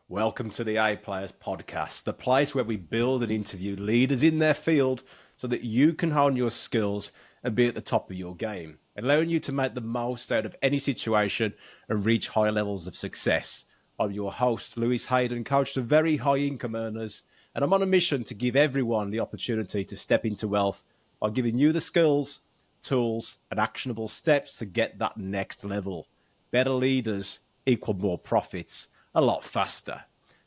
Welcome to the A Players podcast, the place where we build and interview leaders in their field so that you can hone your skills and be at the top of your game, allowing you to make the most out of any situation and reach high levels of success. I'm your host, Haydon, coach to very high income earners, and I'm on a mission to give everyone the opportunity to step into wealth by giving you the skills, tools, and actionable steps to get that next level. Better leaders equal more profits a lot faster.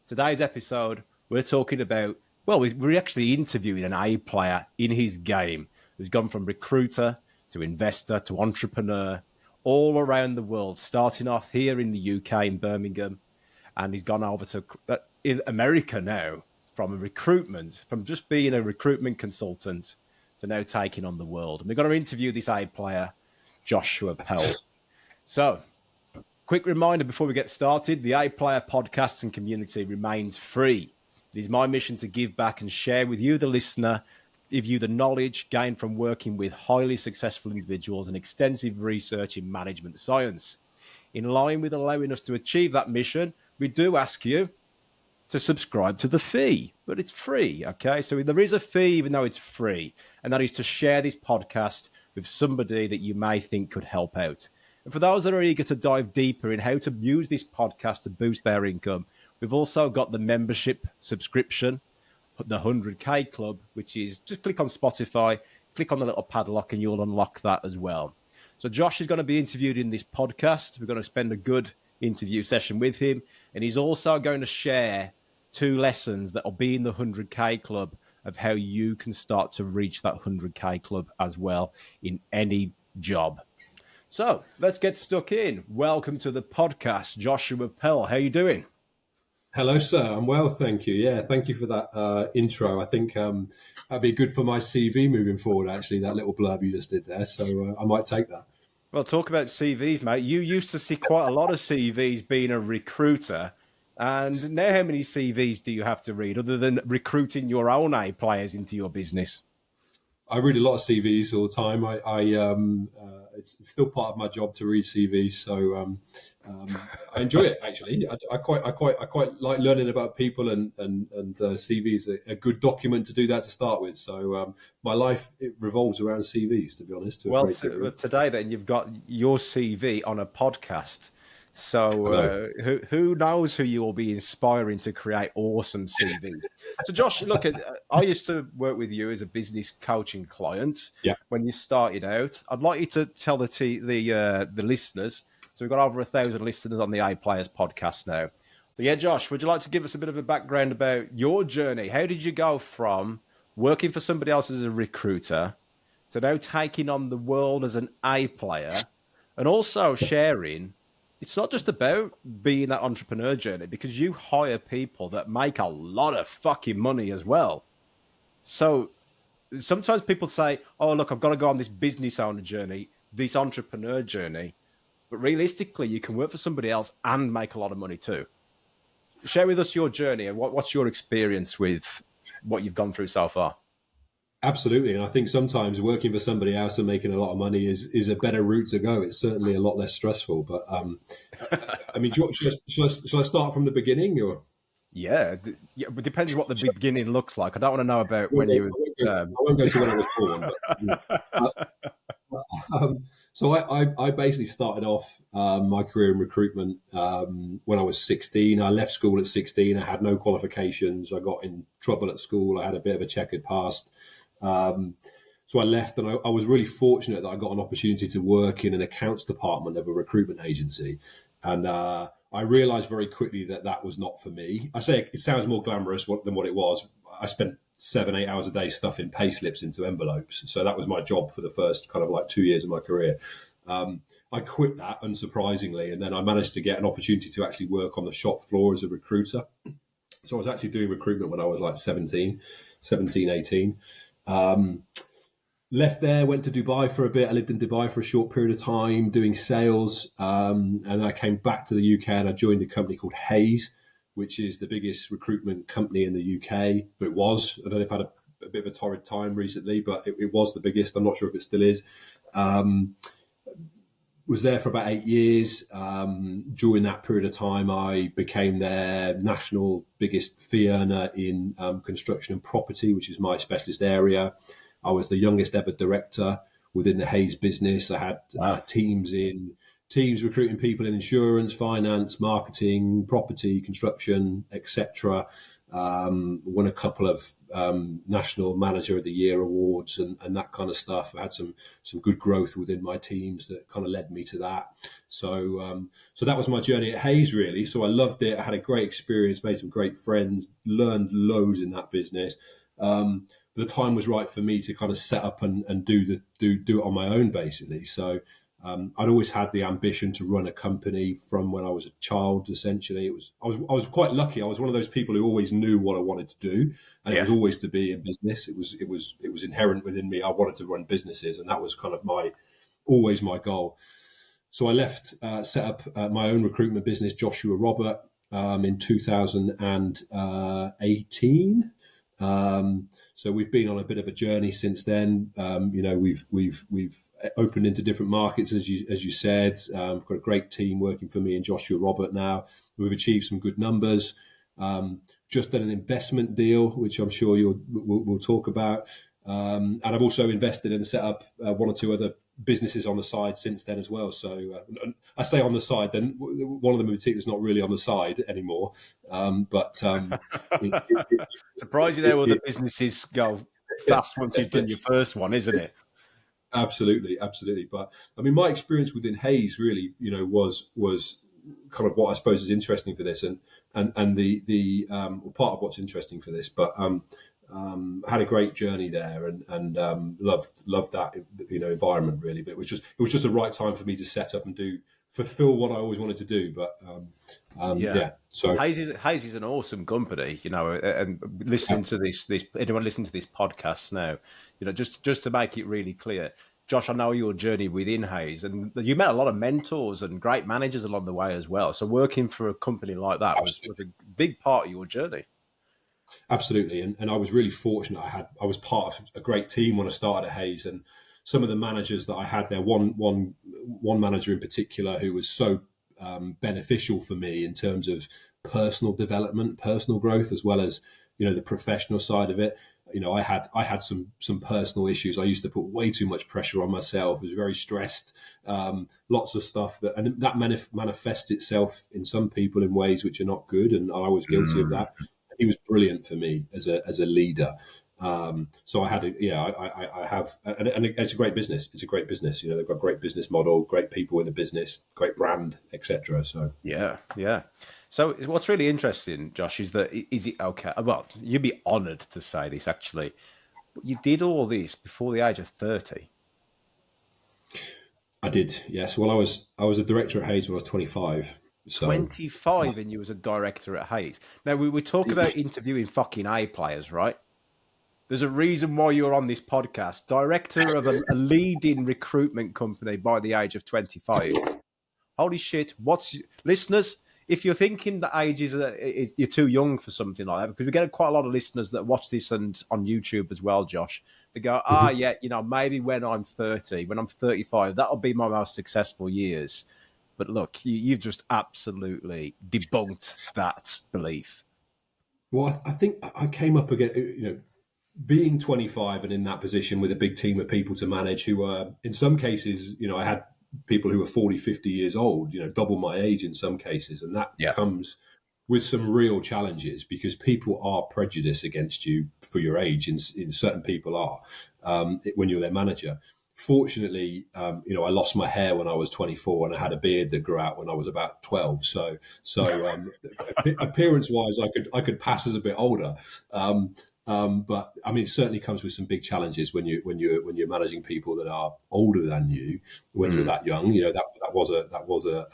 Today's episode, we're talking about, we're actually interviewing an A player in his game who's gone from recruiter to investor to entrepreneur all around the world, starting off here in the UK in Birmingham. And he's gone over to in America now from just being a recruitment consultant to now taking on the world. And we're going to interview this A player, Joshua Powell. So, quick reminder before we get started, the A Player podcast and community remains free. It is my mission to give back and share with you, the listener, give you the knowledge gained from working with highly successful individuals and extensive research in management science. In line with allowing us to achieve that mission, we do ask you to subscribe to the fee, but it's free, okay? So there is a fee, even though it's free, and that is to share this podcast with somebody that you may think could help out. And for those that are eager to dive deeper in how to use this podcast to boost their income, we've also got the membership subscription, the 100K Club, which is just click on Spotify, click on the little padlock, and you'll unlock that as well. So Josh is going to be interviewed in this podcast. We're going to spend a good interview session with him, and he's also going to share 2 lessons that will be in the 100K Club of how you can start to reach that 100K Club as well in any job. So let's get stuck in. Welcome to the podcast, Joshua Powell. How are you doing? Hello, sir. I'm well, thank you. Yeah, thank you for that intro. I think that'd be good for my CV moving forward, actually, that little blurb you just did there. So I might take that. Well, talk about CVs, mate. You used to see quite a lot of CVs being a recruiter. And now how many CVs do you have to read other than recruiting your own A players into your business? I read a lot of CVs all the time. It's still part of my job to read CVs, so I enjoy it. Actually, I quite like learning about people, and CVs are a good document to do that to start with. So my life, it revolves around CVs, to be honest. Today then you've got your CV on a podcast. So who knows who you will be inspiring to create awesome CV. So Josh, look, I used to work with you as a business coaching client. Yeah. When you started out. I'd like you to tell the listeners. So we've got over 1,000 listeners on the A Players podcast now. So yeah, Josh, would you like to give us a bit of a background about your journey? How did you go from working for somebody else as a recruiter to now taking on the world as an A player, and also sharing? It's not just about being that entrepreneur journey, because you hire people that make a lot of fucking money as well. So sometimes people say, oh, look, I've got to go on this business owner journey, this entrepreneur journey. But realistically, you can work for somebody else and make a lot of money too. Share with us your journey and what's your experience with what you've gone through so far. Absolutely, and I think sometimes working for somebody else and making a lot of money is a better route to go. It's certainly a lot less stressful. But I mean, should I start from the beginning, or? Yeah, but it depends what the beginning looks like. I don't want to know about when you. I won't go to when I was born. But, so I basically started off my career in recruitment when I was 16. I left school at 16. I had no qualifications. I got in trouble at school. I had a bit of a checkered past. So I left, and I was really fortunate that I got an opportunity to work in an accounts department of a recruitment agency. And I realized very quickly that was not for me. I say it sounds more glamorous than what it was. I spent 7-8 hours a day stuffing pay slips into envelopes. So that was my job for the first kind of like 2 years of my career. I quit that, unsurprisingly, and then I managed to get an opportunity to actually work on the shop floor as a recruiter. So I was actually doing recruitment when I was like 17, 18. Left there, went to Dubai for a bit. I lived in Dubai for a short period of time doing sales. And I came back to the UK and I joined a company called Hayes, which is the biggest recruitment company in the UK. But it was. I don't know if I had a bit of a torrid time recently, but it was the biggest. I'm not sure if it still is. was there for about 8 years. During that period of time, I became their national biggest fee earner in construction and property, which is my specialist area. I was the youngest ever director within the Hayes business. I had Wow. teams recruiting people in insurance, finance, marketing, property, construction, etc. Won a couple of National Manager of the Year awards and that kind of stuff. I had some good growth within my teams that kind of led me to that. So that was my journey at Hayes, really. So I loved it. I had a great experience, made some great friends, learned loads in that business. The time was right for me to kind of set up and do it on my own, basically. So I'd always had the ambition to run a company from when I was a child. Essentially, I was quite lucky. I was one of those people who always knew what I wanted to do, and it Yeah. was always to be in business. It was inherent within me. I wanted to run businesses, and that was kind of always my goal. So I left, set up my own recruitment business, Joshua Robert, in 2018. So we've been on a bit of a journey since then. We've opened into different markets, as you said. Got a great team working for me and Joshua Robert now. We've achieved some good numbers. Just done an investment deal, which I'm sure we'll talk about. And I've also invested and set up one or two other businesses on the side since then as well. So I say on the side, then one of them in particular is not really on the side anymore. Surprising how other businesses go fast once you've done your first one, isn't it? Absolutely. But I mean, my experience within Hayes really, was kind of what I suppose is interesting for this, and the part of what's interesting for this. But had a great journey there, and loved that environment really. But it was just the right time for me to set up and fulfill what I always wanted to do. But Yeah. So Hayes is an awesome company, and listening to this anyone listening to this podcast now, just to make it really clear, Josh, I know your journey within Hayes, and you met a lot of mentors and great managers along the way as well. So working for a company like that was a big part of your journey. Absolutely, and I was really fortunate. I was part of a great team when I started at Hayes, and some of the managers that I had there. One manager in particular who was so beneficial for me in terms of personal development, personal growth, as well as the professional side of it. I had some personal issues. I used to put way too much pressure on myself. I was very stressed. Lots of stuff that manifests itself in some people in ways which are not good, and I was guilty of that. He was brilliant for me as a leader. So I had I have, and it's a great business. It's a great business. They've got a great business model, great people in the business, great brand, etc. So Yeah. So what's really interesting, Josh, is that is it okay? Well, you'd be honoured to say this actually, but you did all this before the age of 30. I did, yes. Well, I was a director at Hayes when I was 25. So 25 and you was a director at Hayes. Now, we talk about interviewing fucking A players, right? There's a reason why you're on this podcast. Director of a leading recruitment company by the age of 25. Holy shit. Listeners, if you're thinking that age is you're too young for something like that, because we get quite a lot of listeners that watch this and on YouTube as well, Josh, they go, yeah, maybe when I'm 30, when I'm 35, that'll be my most successful years. But look, you've just absolutely debunked that belief. well, I think I came up again, being 25 and in that position with a big team of people to manage who are, in some cases, I had people who were 40, 50 years old, double my age in some cases. And that Yeah. comes with some real challenges because people are prejudiced against you for your age. In certain people are when you're their manager. Fortunately, I lost my hair when I was 24 and I had a beard that grew out when I was about 12. So appearance-wise, I could pass as a bit older. But I mean, it certainly comes with some big challenges when you're managing people that are older than you when you're that young. That was a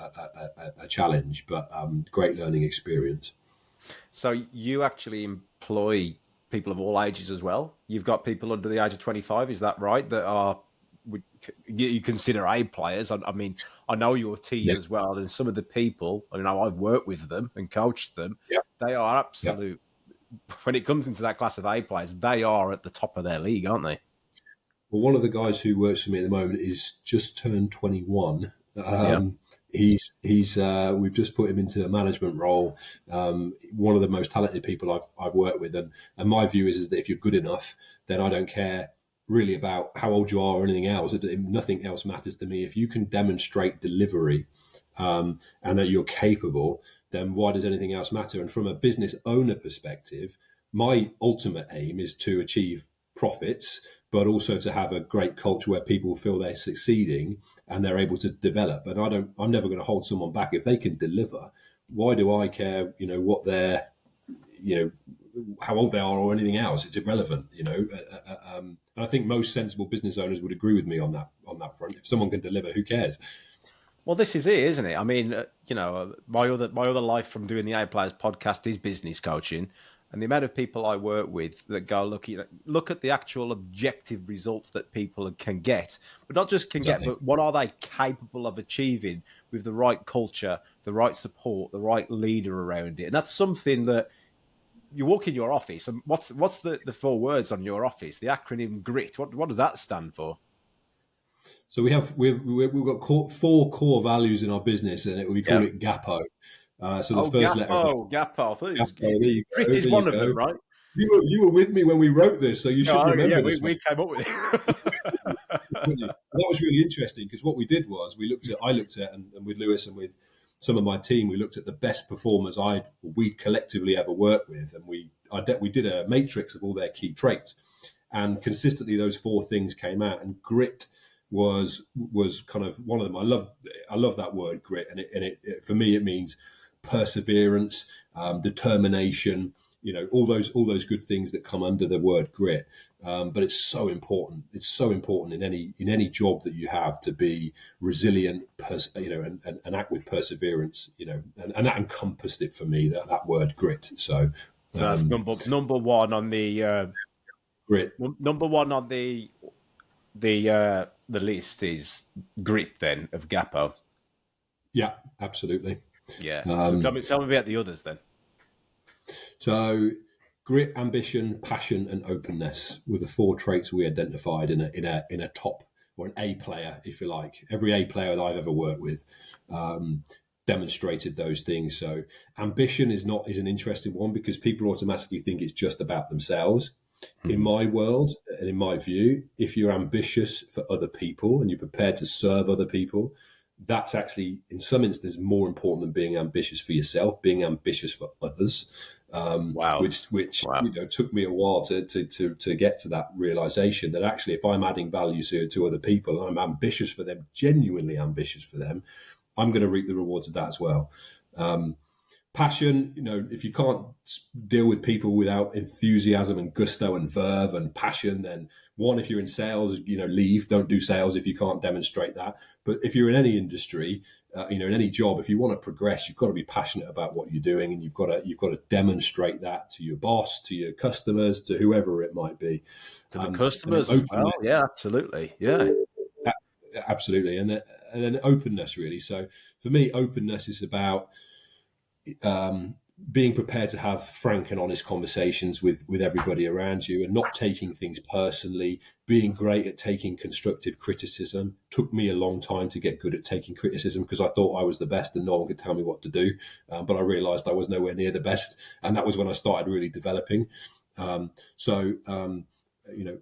challenge, but great learning experience. So you actually employ people of all ages as well. You've got people under the age of 25, is that right? That are you consider A players. I mean, I know your team Yeah, as well, and some of the people. I know I've worked with them and coached them. yeah, They are yeah. absolute. When it comes into that class of A players, they are at the top of their league, aren't they? Well, one of the guys who works for me at the moment is just turned 21. Yeah. He's we've just put him into a management role. One of the most talented people I've worked with, and my view is that if you're good enough, then I don't care really about how old you are or anything else. Nothing else matters to me. If you can demonstrate delivery, and that you're capable, then why does anything else matter? And from a business owner perspective, my ultimate aim is to achieve profits, but also to have a great culture where people feel they're succeeding and they're able to develop. And I'm never going to hold someone back if they can deliver. Why do I care? What they're, how old they are or anything else? It's irrelevant. And I think most sensible business owners would agree with me on that front. If someone can deliver, who cares? Well, this is it, isn't it? I mean, my other life from doing the A Players podcast is business coaching, and the amount of people I work with that go look at the actual objective results that people can get, but not just can get, Exactly. but what are they capable of achieving with the right culture, the right support, the right leader around it, and that's something that you walk in your office, and what's the four words on your office? The acronym GRIT. What does that stand for? So we've got four core values in our business, and we call Yeah. it GAPO. So the Oh, first letter of that, Gapo. I thought it was GAPO. There you Grit go. is There you one of them, go. right? You were with me when we wrote this, so you should Yeah, remember we, this one. we came up with Wouldn't you? it. That was really interesting because what we did was I looked at, and with Lewis and with some of my team, we looked at the best performers we collectively ever worked with, and we did a matrix of all their key traits, and consistently those four things came out, and grit was kind of one of them. I love that word grit, and it for me it means perseverance, determination. All those good things that come under the word grit. But it's so important. It's so important in any job that you have to be resilient, and act with perseverance. And that encompassed it for me. That word grit. So So that's number one on the grit. number one on the list is grit then of Gapo. Yeah, absolutely. Yeah. So Um, tell me about the others then. so grit, ambition, passion, and openness were the four traits we identified in a top or an A player, if you like. Every A player that I've ever worked with demonstrated those things. So ambition is an interesting one because people automatically think it's just about themselves. In Mhm. my world and in my view, if you're ambitious for other people and you're prepared to serve other people, that's actually in some instances more important than being ambitious for yourself. Being ambitious for others, Wow. which Wow. took me a while to get to that realization that actually if I'm adding value to other people and I'm ambitious for them, genuinely ambitious for them, I'm going to reap the rewards of that as well. Passion, if you can't deal with people without enthusiasm and gusto and verve and passion, then if you're in sales, leave, don't do sales if you can't demonstrate that. But if you're in any industry, in any job, if you want to progress, you've got to be passionate about what you're doing, and you've got to demonstrate that to your boss, to your customers, to whoever it might be. To the And then customers as openness, well. Yeah, absolutely. Yeah. absolutely, and then openness really. So for me, openness is about being prepared to have frank and honest conversations with everybody around you and not taking things personally, being great at taking constructive criticism. Took me a long time to get good at taking criticism because I thought I was the best and no one could tell me what to do. But I realized I was nowhere near the best. And that was when I started really developing.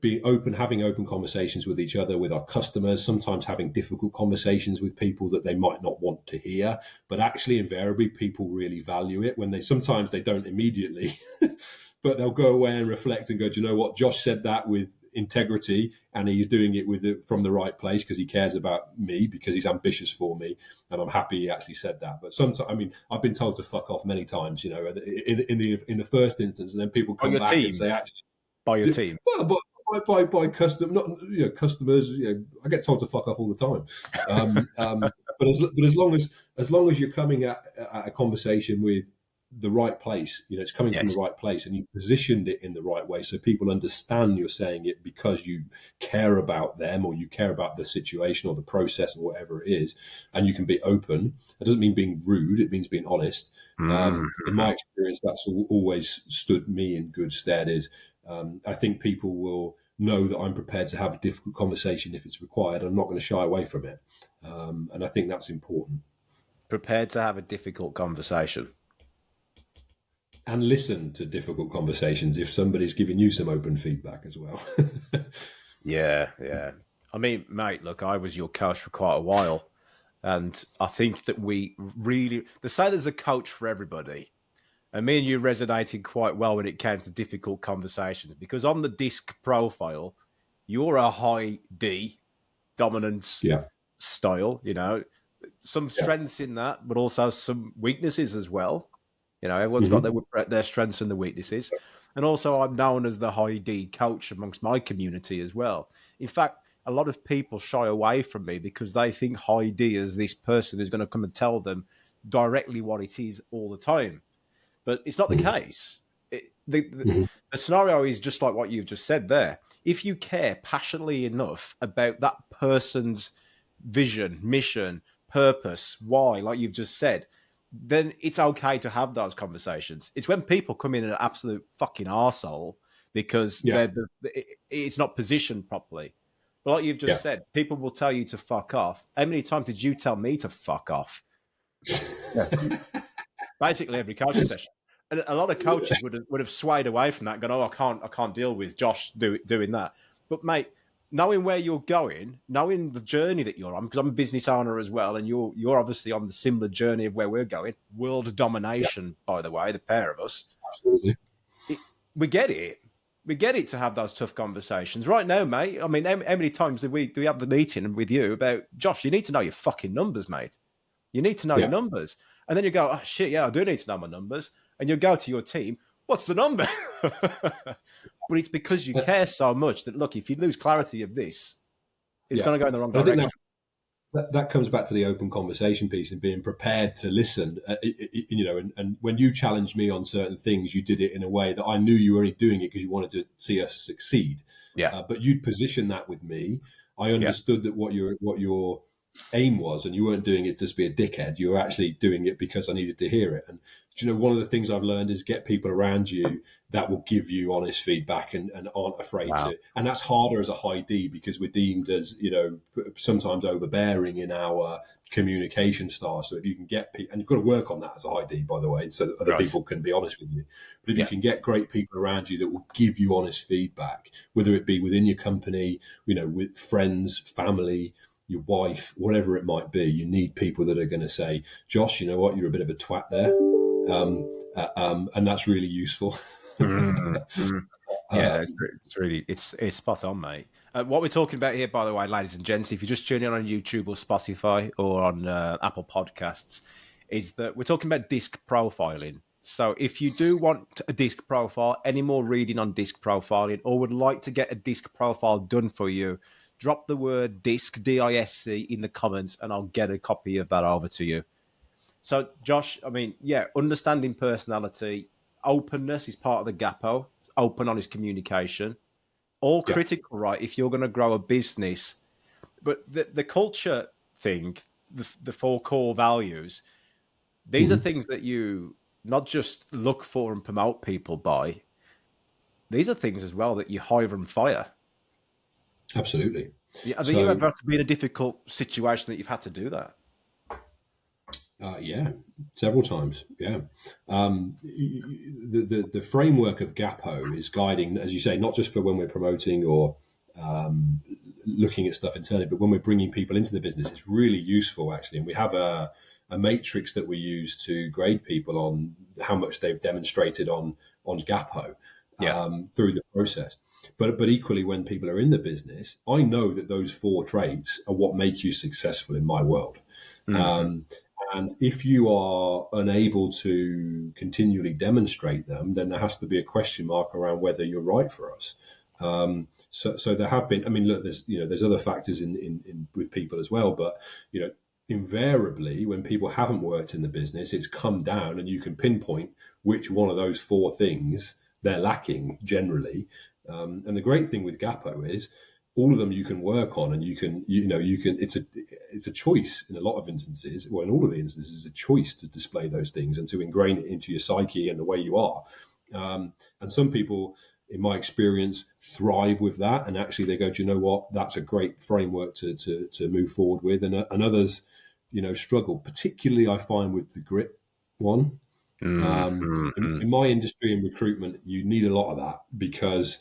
Being open, having open conversations with each other, with our customers, sometimes having difficult conversations with people that they might not want to hear, but actually invariably people really value it when sometimes they don't immediately, but they'll go away and reflect and go, do you know what? Josh said that with integrity and he's doing it from the right place because he cares about me, because he's ambitious for me. And I'm happy he actually said that. But sometimes, I've been told to fuck off many times, in the first instance, and then people By come your back and team. say, actually, By your team. well, by custom, not customers. I get told to fuck off all the time. But as long as you're coming at a conversation with the right place, it's coming from the Yes. right place, and you've positioned it in the right way, so people understand you're saying it because you care about them or you care about the situation or the process or whatever it is, and you can be open. It doesn't mean being rude; it means being honest. In my experience, that's always stood me in good stead. I think people will know that I'm prepared to have a difficult conversation if it's required. I'm not going to shy away from it. And I think that's important. Prepared to have a difficult conversation. And listen to difficult conversations if somebody's giving you some open feedback as well. Yeah, yeah. I mean, mate, look, I was your coach for quite a while. And I think that we really, they say there's a coach for everybody. And me and you resonated quite well when it came to difficult conversations, because on the disc profile, you're a high D dominance Yeah. style, you know, some strengths in that, but also some weaknesses as well. You know, everyone's got their strengths and the weaknesses. And also, I'm known as the high D coach amongst my community as well. In fact, a lot of people shy away from me because they think high D is this person who's going to come and tell them directly what it is all the time. But it's not the case. The scenario is just like what you've just said there. If you care passionately enough about that person's vision, mission, purpose, why, like you've just said, then it's okay to have those conversations. It's when people come in an absolute fucking arsehole because it's not positioned properly. But like you've just said, people will tell you to fuck off. How many times did you tell me to fuck off? Basically every coaching session. And a lot of coaches would have swayed away from that, going, "Oh, I can't deal with Josh doing that." But mate, knowing where you're going, knowing the journey that you're on, because I'm a business owner as well, and you're obviously on the similar journey of where we're going, world domination, by the way, the pair of us. Absolutely. We get it. We get it to have those tough conversations. Right now, mate, I mean, how many times do we have the meeting with you about, Josh, you need to know your fucking numbers, mate. You need to know your numbers. And then you go, oh, shit, yeah, I do need to know my numbers. And you go to your team, what's the number? But it's because you care so much that, look, if you lose clarity of this, it's going to go in the wrong direction. That comes back to the open conversation piece and being prepared to listen. And when you challenged me on certain things, you did it in a way that I knew you were only doing it because you wanted to see us succeed. Yeah. But you'd position that with me. I understood that what your aim was, and you weren't doing it just to be a dickhead. You were actually doing it because I needed to hear it. And one of the things I've learned is get people around you that will give you honest feedback and aren't afraid to. And that's harder as a high D because we're deemed as, sometimes overbearing in our communication style. So if you can get people, and you've got to work on that as a high D, by the way, so that other people can be honest with you. But if you can get great people around you that will give you honest feedback, whether it be within your company, with friends, family, your wife, whatever it might be, you need people that are going to say, Josh, you know what, you're a bit of a twat there. And that's really useful. Yeah, it's spot on, mate. What we're talking about here, by the way, ladies and gents, if you're just tuning in on YouTube or Spotify or on Apple Podcasts, is that we're talking about disc profiling. So if you do want a disc profile, any more reading on disc profiling, or would like to get a disc profile done for you, drop the word disc, D-I-S-C, in the comments, and I'll get a copy of that over to you. So, Josh, I mean, understanding personality, openness is part of the GAPO. It's open, honest communication. All critical, right, if you're going to grow a business. But the culture thing, the 4 core values, these are things that you not just look for and promote people by. These are things as well that you hire and fire. Absolutely. Yeah, have you ever been in a difficult situation that you've had to do that? Several times. Yeah. The framework of GAPO is guiding, as you say, not just for when we're promoting or looking at stuff internally, but when we're bringing people into the business, it's really useful actually. And we have a matrix that we use to grade people on how much they've demonstrated on GAPO through the process. But equally, when people are in the business, I know that those 4 traits are what make you successful in my world. And if you are unable to continually demonstrate them, then there has to be a question mark around whether you're right for us. So there have been. I mean, look, there's other factors in with people as well, but invariably, when people haven't worked in the business, it's come down, and you can pinpoint which one of those 4 things they're lacking generally. And the great thing with GAPO is all of them you can work on, and you can it's a choice in a lot of instances. Well, in all of the instances, it's a choice to display those things and to ingrain it into your psyche and the way you are. And some people in my experience, thrive with that, and actually they go, do you know what? That's a great framework to move forward with, and others, struggle. Particularly, I find with the grit one. In my industry in recruitment, you need a lot of that because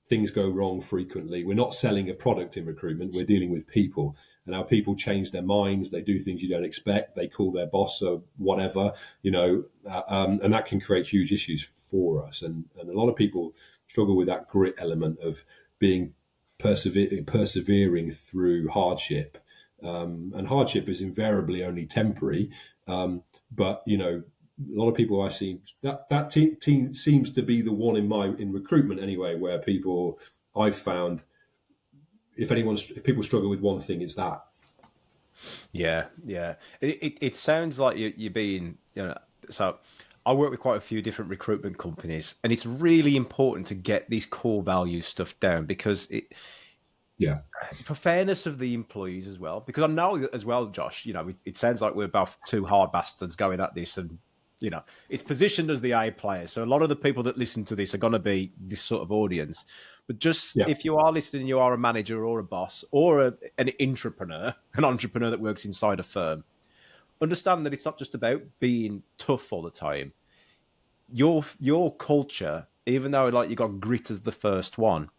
things go wrong frequently. We're not selling a product in recruitment; we're dealing with people, and our people change their minds. They do things you don't expect. They call their boss or whatever, and that can create huge issues for us. And a lot of people struggle with that grit element of being persevering through hardship. And hardship is invariably only temporary. But a lot of people I see that team seems to be the one in recruitment anyway, where people I've found if people struggle with one thing, it's that. Yeah. It sounds like you're being, so I work with quite a few different recruitment companies, and it's really important to get these core value stuff down because for fairness of the employees as well, because I know as well, Josh, it sounds like we're both two hard bastards going at this, and it's positioned as the A player. So a lot of the people that listen to this are going to be this sort of audience. But if you are listening, you are a manager or a boss or an entrepreneur that works inside a firm, understand that it's not just about being tough all the time. Your culture, even though like you got grit as the first one,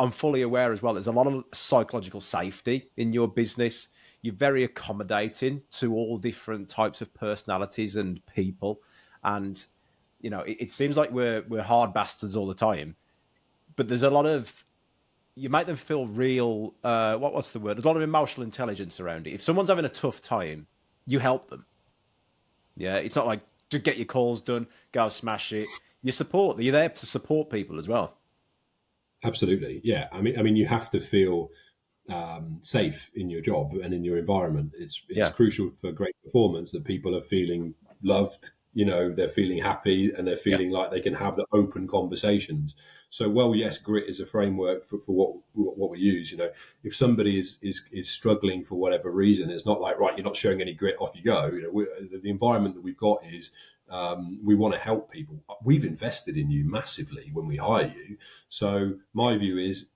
I'm fully aware as well. There's a lot of psychological safety in your business. You're very accommodating to all different types of personalities and people. And, it seems like we're hard bastards all the time, but there's a lot of, you make them feel real. What's the word? There's a lot of emotional intelligence around it. If someone's having a tough time, you help them. Yeah. It's not like to get your calls done, go smash it. You're there to support people as well. Absolutely. Yeah. I mean, you have to feel safe in your job and in your environment. It's crucial for great performance that people are feeling loved, they're feeling happy, and they're feeling like they can have the open conversations. So, yes, grit is a framework for what we use. If somebody is struggling for whatever reason, it's not like, right, you're not showing any grit, off you go. The environment that we've got is we want to help people. We've invested in you massively when we hire you. So my view is,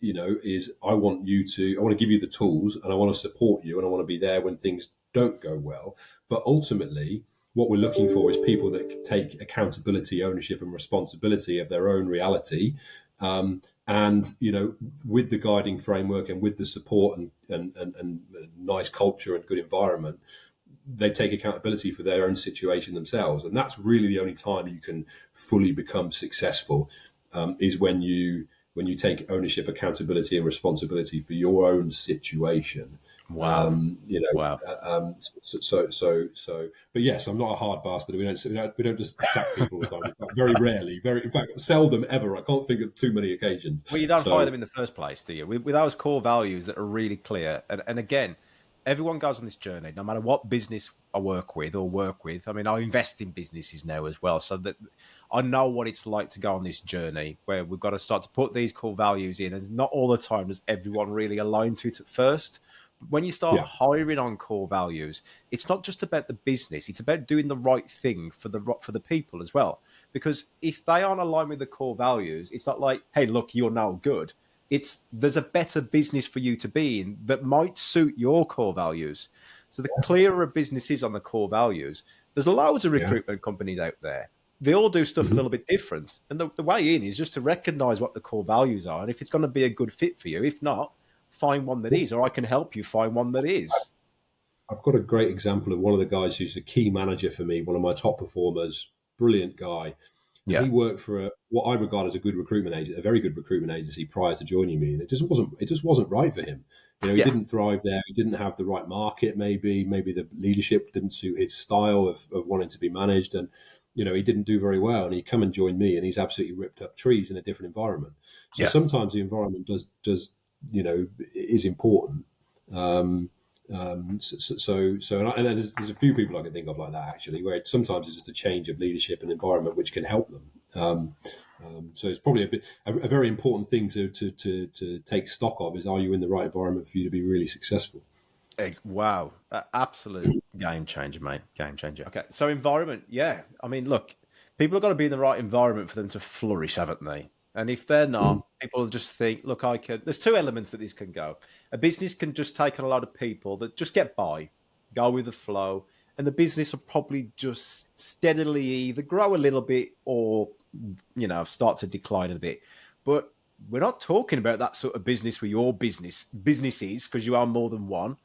I want to give you the tools, and I want to support you, and I want to be there when things don't go well. But ultimately, what we're looking for is people that take accountability, ownership, and responsibility of their own reality. And with the guiding framework and with the support and nice culture and good environment, they take accountability for their own situation themselves. And that's really the only time you can fully become successful, is when you take ownership, accountability, and responsibility for your own situation. Wow. Wow. But yes, I'm not a hard bastard. We don't just sack people all the time. Very rarely, in fact, seldom ever. I can't think of too many occasions. Well, you don't hire them in the first place, do you? With those core values that are really clear. And again, everyone goes on this journey, no matter what business I work with. I mean, I invest in businesses now as well, so that I know what it's like to go on this journey where we've got to start to put these core values in. And not all the time does everyone really align to it at first. But when you start hiring on core values, it's not just about the business; it's about doing the right thing for the people as well. Because if they aren't aligned with the core values, it's not like, hey, look, you're now good. There's a better business for you to be in that might suit your core values. So the clearer a business is on the core values, there's loads of recruitment companies out there. They all do stuff a little bit different. And the way in is just to recognize what the core values are. And if it's going to be a good fit for you, if not, find one that is, or I can help you find one that is. I've got a great example of one of the guys who's a key manager for me, one of my top performers, brilliant guy. Yeah. He worked for what I regard as a good recruitment agent, a very good recruitment agency prior to joining me, and it just wasn't right for him. He didn't thrive there. He didn't have the right market. Maybe the leadership didn't suit his style of wanting to be managed, and he didn't do very well. And he come and joined me, and he's absolutely ripped up trees in a different environment. So sometimes the environment does is important. And there's a few people I can think of like that actually, where sometimes it's just a change of leadership and environment which can help them. So it's probably a very important thing to take stock of is, are you in the right environment for you to be really successful? Wow, absolute game changer, mate. Game changer. Okay, so environment, I mean, look, people have got to be in the right environment for them to flourish, haven't they? And if they're not, people just think, look, I can. There's two elements that this can go. A business can just take on a lot of people that just get by, go with the flow, and the business will probably just steadily either grow a little bit or, start to decline a bit. But we're not talking about that sort of business with your businesses, because you are more than one.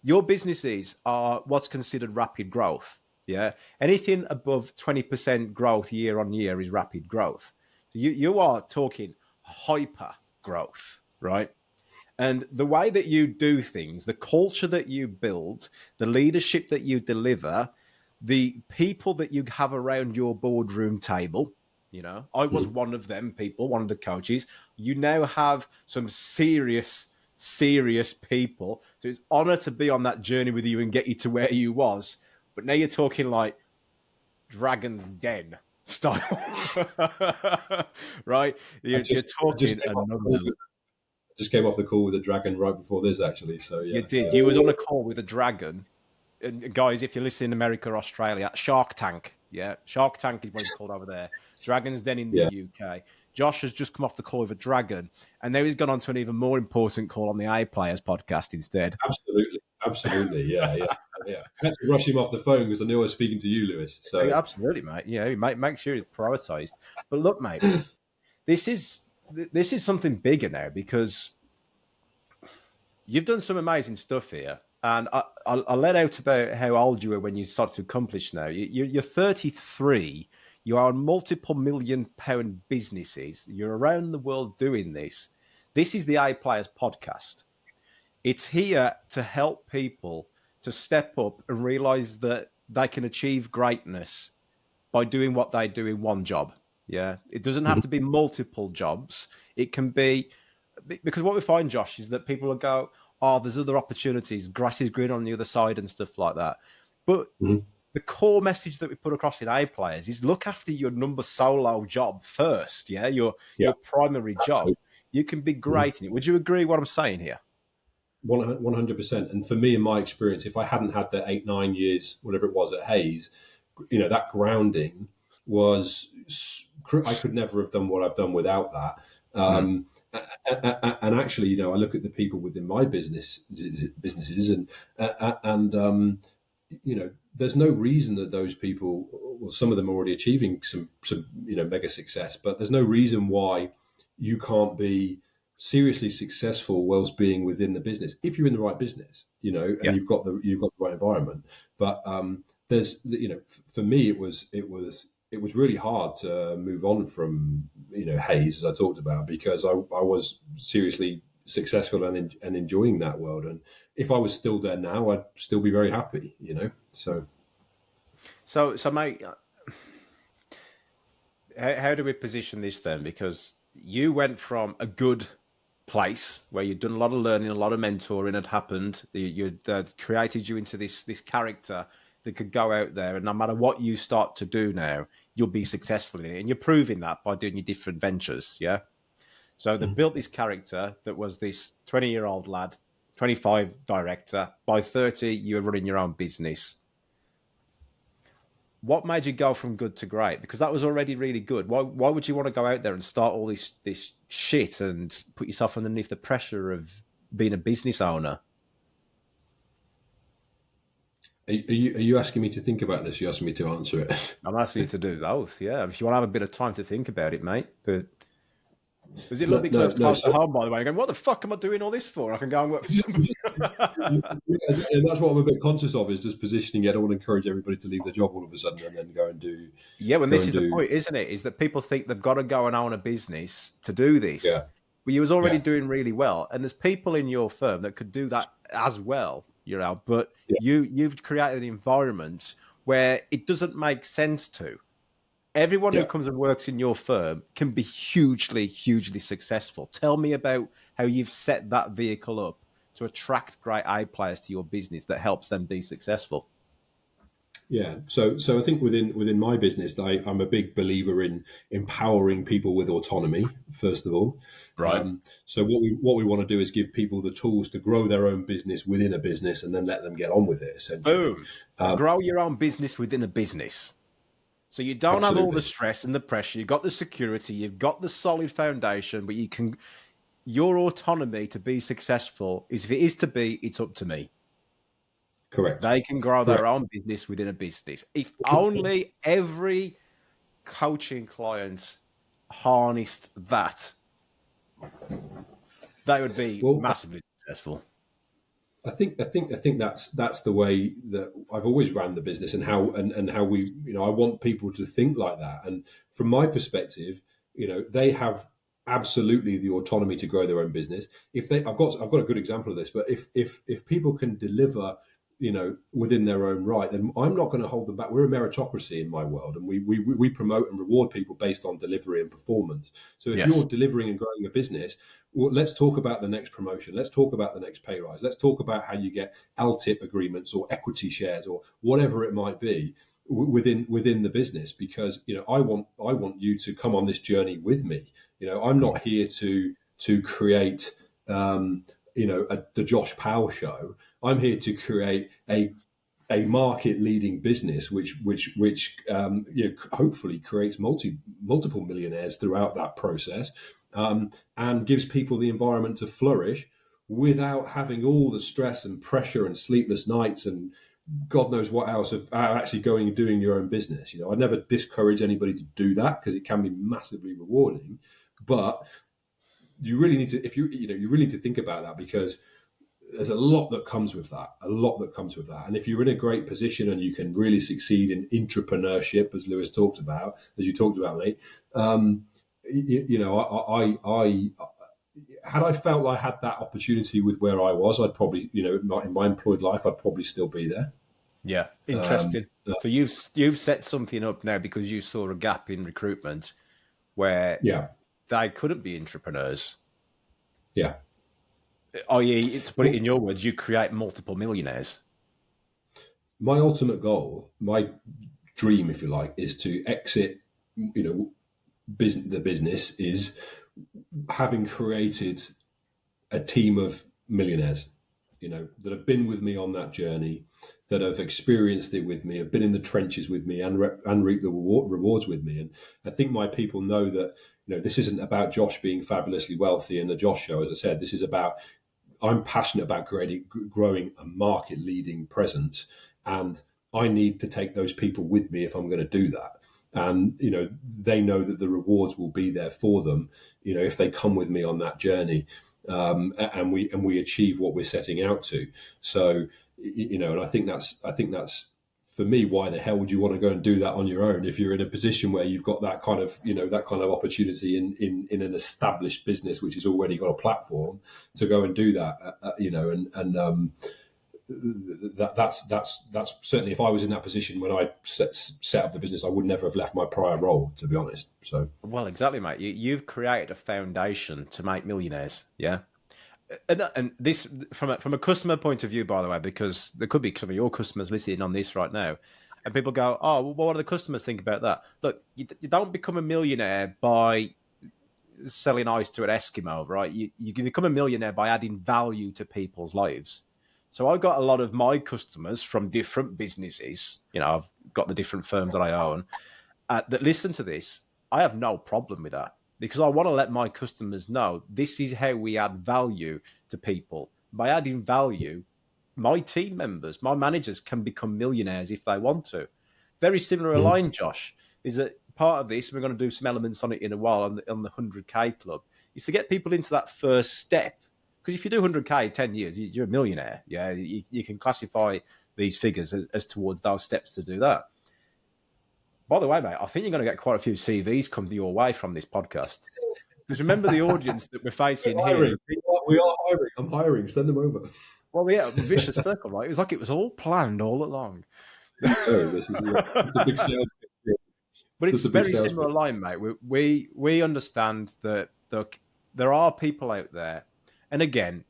Your businesses are what's considered rapid growth. Yeah. Anything above 20% growth year on year is rapid growth. So you are talking hyper growth, right? And the way that you do things, the culture that you build, the leadership that you deliver, the people that you have around your boardroom table, I was one of them people, one of the coaches. You now have some serious people. So it's honor to be on that journey with you and get you to where you was. But now you're talking like Dragon's Den style, right? You're talking another level. Just came off the call with a dragon right before this, actually. So yeah, you did. You was on a call with a dragon, and guys, if you're listening in America or Australia, Shark Tank. Yeah, Shark Tank is what it's called over there. Dragon's Den in the UK. Josh has just come off the call with a dragon, and now he's gone on to an even more important call on the A Players podcast instead. Absolutely, yeah. I had to rush him off the phone because I knew I was speaking to you, Lewis. So absolutely, mate. Yeah, make sure it's prioritised. But look, mate, this is something bigger now, because you've done some amazing stuff here. And I let out about how old you were when you started to accomplish now. You're 33. You are on multiple £1 million businesses. You're around the world doing this. This is the A Players podcast. It's here to help people to step up and realize that they can achieve greatness by doing what they do in one job. Yeah. It doesn't have to be multiple jobs. It can be, because what we find, Josh, is that people will go, oh, there's other opportunities, grass is green on the other side and stuff like that. But the core message that we put across in A Players is look after your number solo job first. Yeah. Your primary job. You can be great in it. Would you agree what I'm saying here? 100%. And for me, in my experience, if I hadn't had the 8-9 years, whatever it was at Hayes, that grounding was, I could never have done what I've done without that. And actually, I look at the people within my businesses, and there's no reason that those people, well, some of them are already achieving some mega success, but there's no reason why you can't be seriously successful whilst being within the business if you're in the right business, and you've got the right environment. But there's, for me, it was really hard to move on from Hayes, as I talked about, because I was seriously successful and enjoying that world. And if I was still there now, I'd still be very happy. So mate, how do we position this then? Because you went from a good place where you'd done a lot of learning, a lot of mentoring had happened. You created you into this character that could go out there, and no matter what you start to do now, you'll be successful in it. And you're proving that by doing your different ventures, yeah? So they built this character that was this 20-year-old lad, 25 director. By 30, you were running your own business. What made you go from good to great? Because that was already really good. Why would you want to go out there and start all this shit and put yourself underneath the pressure of being a business owner? Are you asking me to think about this? You're asking me to answer it? I'm asking you to do both, yeah. If you want to have a bit of time to think about it, mate. But was it a little bit close to home, by the way? Going, what the fuck am I doing all this for? I can go and work for somebody. And that's what I'm a bit conscious of, is just positioning it. I don't want to encourage everybody to leave their job all of a sudden and then go and do. Yeah, well, this is the point, isn't it? Is that people think they've got to go and own a business to do this. Yeah. But you was already doing really well. And there's people in your firm that could do that as well, but you've created an environment where it doesn't make sense to. Everyone who comes and works in your firm can be hugely, hugely successful. Tell me about how you've set that vehicle up to attract great A players to your business that helps them be successful. Yeah, so I think within my business, I'm a big believer in empowering people with autonomy. First of all, right. So what we want to do is give people the tools to grow their own business within a business, and then let them get on with it. Essentially, boom, grow your own business within a business. So you don't have all the Absolutely. stress and the pressure. You've got the security, you've got the solid foundation, but your autonomy to be successful is, if it is to be, it's up to me. Correct. They can grow Correct. their own business within a business. If only every coaching client harnessed that, they would be Well, massively successful. I think that's the way that I've always ran the business, and how we, I want people to think like that. And from my perspective, they have absolutely the autonomy to grow their own business. I've got a good example of this, but if people can deliver, within their own right, then I'm not going to hold them back. We're a meritocracy in my world, and we promote and reward people based on delivery and performance. So if you're Yes. delivering and growing a business, well, let's talk about the next promotion. Let's talk about the next pay rise. Let's talk about how you get LTIP agreements or equity shares or whatever it might be within the business. Because I want you to come on this journey with me. I'm not here to create the Josh Powell show. I'm here to create a market leading business which hopefully creates multiple millionaires throughout that process, and gives people the environment to flourish without having all the stress and pressure and sleepless nights and God knows what else of actually going and doing your own business. I never discourage anybody to do that because it can be massively rewarding, but you really need to, if you really need to think about that, because there's a lot that comes with that, and if you're in a great position and you can really succeed in entrepreneurship, as Lewis talked about, as you talked about, mate, I had I felt I had that opportunity with where I was, I'd probably, in my employed life, I'd probably still be there. Yeah. Interesting. So you've set something up now because you saw a gap in recruitment where Yeah, they couldn't be entrepreneurs. yeah. I.e., to put it Well, in your words, you create multiple millionaires. my ultimate goal, my dream, if you like, is to exit, the business is having created a team of millionaires, that have been with me on that journey, that have experienced it with me, have been in the trenches with me, and reap the rewards with me. And I think my people know that, this isn't about Josh being fabulously wealthy and the Josh show. As I said, this is about, I'm passionate about growing a market leading presence, and I need to take those people with me if I'm going to do that. And they know that the rewards will be there for them, if they come with me on that journey, and we achieve what we're setting out to. So and I think that's for me, why the hell would you want to go and do that on your own if you're in a position where you've got that kind of opportunity in an established business which has already got a platform to go and do that, that's certainly, if I was in that position when I set up the business, I would never have left my prior role, to be honest. So Well, exactly, mate. You've created a foundation to make millionaires. Yeah. And this, from a customer point of view, by the way, because there could be some of your customers listening on this right now, and people go, "Oh, well, what do the customers think about that?" Look, you don't become a millionaire by selling ice to an Eskimo, right? You can become a millionaire by adding value to people's lives. So I've got a lot of my customers from different businesses. I've got the different firms that I own that listen to this. I have no problem with that because I want to let my customers know this is how we add value to people. By adding value, my team members, my managers can become millionaires if they want to. Very similar line, Josh, is that part of this, we're going to do some elements on it in a while on the 100K Club, is to get people into that first step. Because if you do 100K 10 years, you're a millionaire. Yeah, you can classify these figures as towards those steps to do that. By the way, mate, I think you're going to get quite a few CVs come your way from this podcast. Because remember the audience that we're facing we're here. hiring. We are hiring. I'm hiring. Send them over. Well, yeah, vicious circle, right? It was like it was all planned all along. Oh, this is just a big sales pitch. But it's Just a big very sales similar pitch. line, mate. We understand that there are people out there, and again,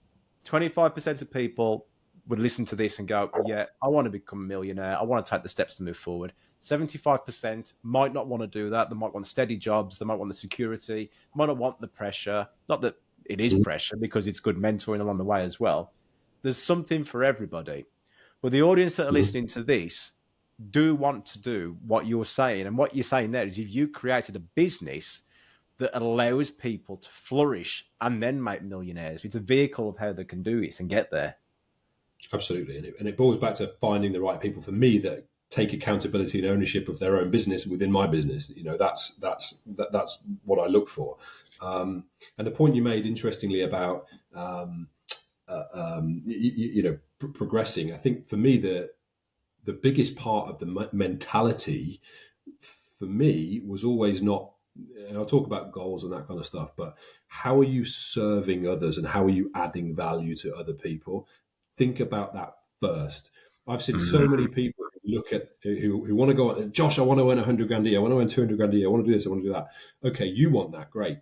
25% of people would listen to this and go, "Yeah, I want to become a millionaire. I want to take the steps to move forward." 75% might not want to do that. They might want steady jobs. They might want the security. Might not want the pressure. Not that it is pressure, because it's good mentoring along the way as well. There's something for everybody. But the audience that are listening to this, do want to do what you're saying. And what you're saying there is if you created a business that allows people to flourish and then make millionaires, it's a vehicle of how they can do it and get there. Absolutely, and it boils back to finding the right people for me that take accountability and ownership of their own business within my business. That's what I look for. And the point you made, interestingly, about progressing. I think for me the biggest part of the mentality for me was always not, and I'll talk about goals and that kind of stuff, but how are you serving others and how are you adding value to other people? Think about that first. I've seen so many people who look at who want to go on, Josh, I want to earn 100 grand a year, I want to earn 200 grand a year, I want to do this, I want to do that. Okay, you want that, great.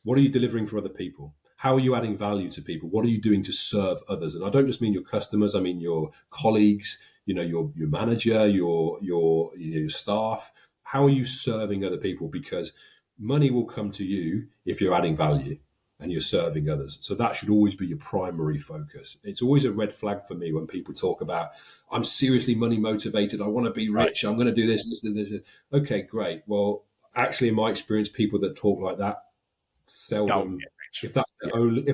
What are you delivering for other people? How are you adding value to people? What are you doing to serve others? And I don't just mean your customers, I mean your colleagues, your manager, your staff. How are you serving other people? Because money will come to you if you're adding value and you're serving others. So that should always be your primary focus. It's always a red flag for me when people talk about, I'm seriously money motivated, I want to be rich, I'm going to do this. Okay, great. Well, actually, in my experience, people that talk like that seldom, if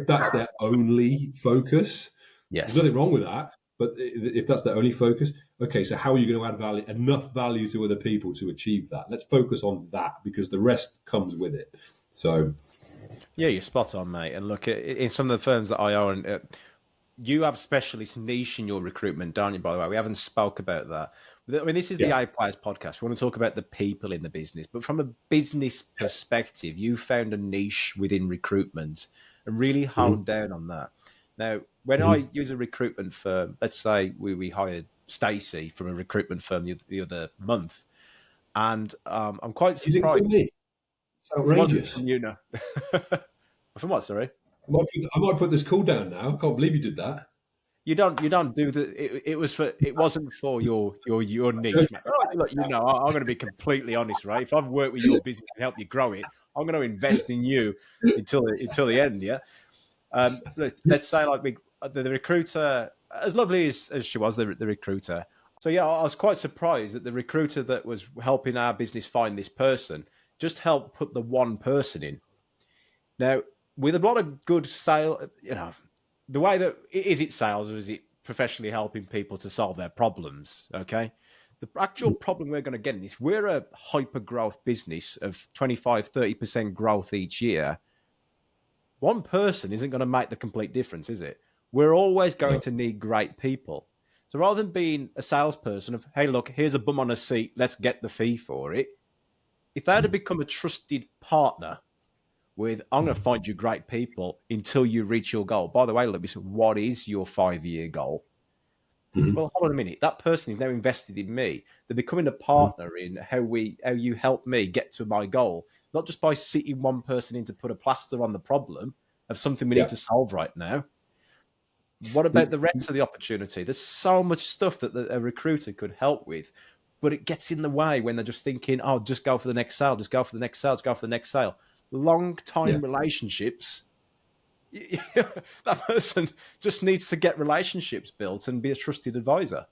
that's their only focus, Yes. there's nothing wrong with that. But if that's their only focus, okay, so how are you going to add value, enough value to other people to achieve that? Let's focus on that because the rest comes with it. So, Yeah, you're spot on, mate. And look, in some of the firms that I own, you have specialist niche in your recruitment, don't you, by the way? We haven't spoke about that. I mean, this is the A Players podcast. We want to talk about the people in the business. But from a business perspective, you found a niche within recruitment and really honed down on that. Now, when I use a recruitment firm, let's say we hired Stacey from a recruitment firm the other month, and I'm quite surprised. you didn't call me. It's outrageous. From you know. From what, sorry? I might put this call down now. I can't believe you did that. You don't do the. It wasn't for your niche, mate. Look, I'm going to be completely honest, right? If I've worked with your business and helped you grow it, I'm going to invest in you until the end. Yeah. Let's say like the recruiter, as lovely as she was, the recruiter. So yeah, I was quite surprised that the recruiter that was helping our business find this person just helped put the one person in. Now, with a lot of good sale, the way that is it sales or is it professionally helping people to solve their problems? Okay. The actual problem we're going to get in is we're a hyper growth business of 25, 30% growth each year. One person isn't going to make the complete difference, is it? We're always going to need great people. So rather than being a salesperson of, hey, look, here's a bum on a seat, let's get the fee for it. If they had to become a trusted partner with, I'm going to find you great people until you reach your goal. By the way, Lewis, what is your 5-year goal? Well, hold on a minute. That person is now invested in me. They're becoming a partner in how you help me get to my goal, not just by sitting one person in to put a plaster on the problem of something we need to solve right now. What about the rest of the opportunity? There's so much stuff that a recruiter could help with, but it gets in the way when they're just thinking, oh, just go for the next sale, just go for the next sale, just go for the next sale. Long-time relationships, that person just needs to get relationships built and be a trusted advisor.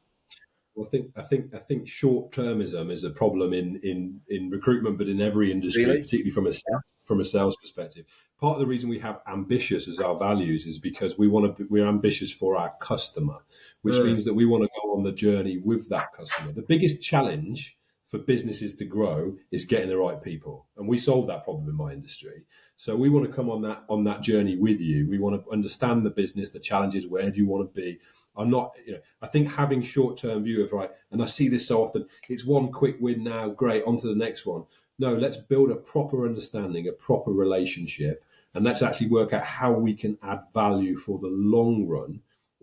Well, I think short-termism is a problem in recruitment, but in every industry, particularly from a sales perspective. Part of the reason we have ambitious as our values is because we're ambitious for our customer, which means that we want to go on the journey with that customer. The biggest challenge for businesses to grow is getting the right people, and we solve that problem in my industry. So we want to come on that journey with you. We want to understand the business, the challenges. Where do you want to be? I think having short-term view of, right, and I see this so often, it's one quick win now, great, on to the next one. No, let's build a proper understanding, a proper relationship, and let's actually work out how we can add value for the long run.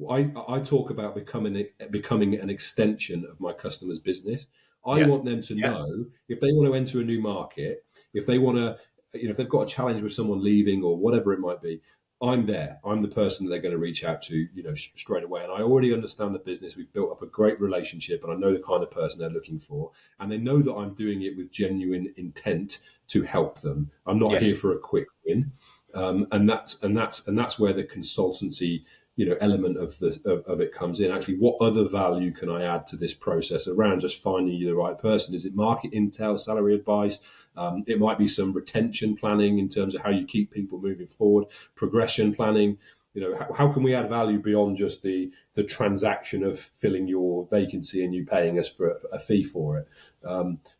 I talk about becoming an extension of my customer's business. I want them to know if they want to enter a new market, if they want to, if they've got a challenge with someone leaving or whatever it might be, I'm there. I'm the person that they're going to reach out to, straight away. And I already understand the business. We've built up a great relationship, and I know the kind of person they're looking for. And they know that I'm doing it with genuine intent to help them. I'm not here for a quick win. And that's where the consultancy element of it comes in. Actually, what other value can I add to this process around just finding you the right person? Is it market intel, salary advice? It might be some retention planning in terms of how you keep people moving forward, progression planning. How can we add value beyond just the transaction of filling your vacancy and you paying us for a fee for it?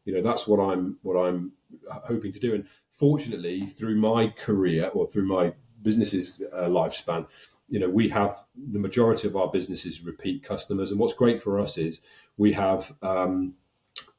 That's what I'm hoping to do. And fortunately, through my career or through my business's lifespan, we have the majority of our businesses repeat customers. And what's great for us is we have, a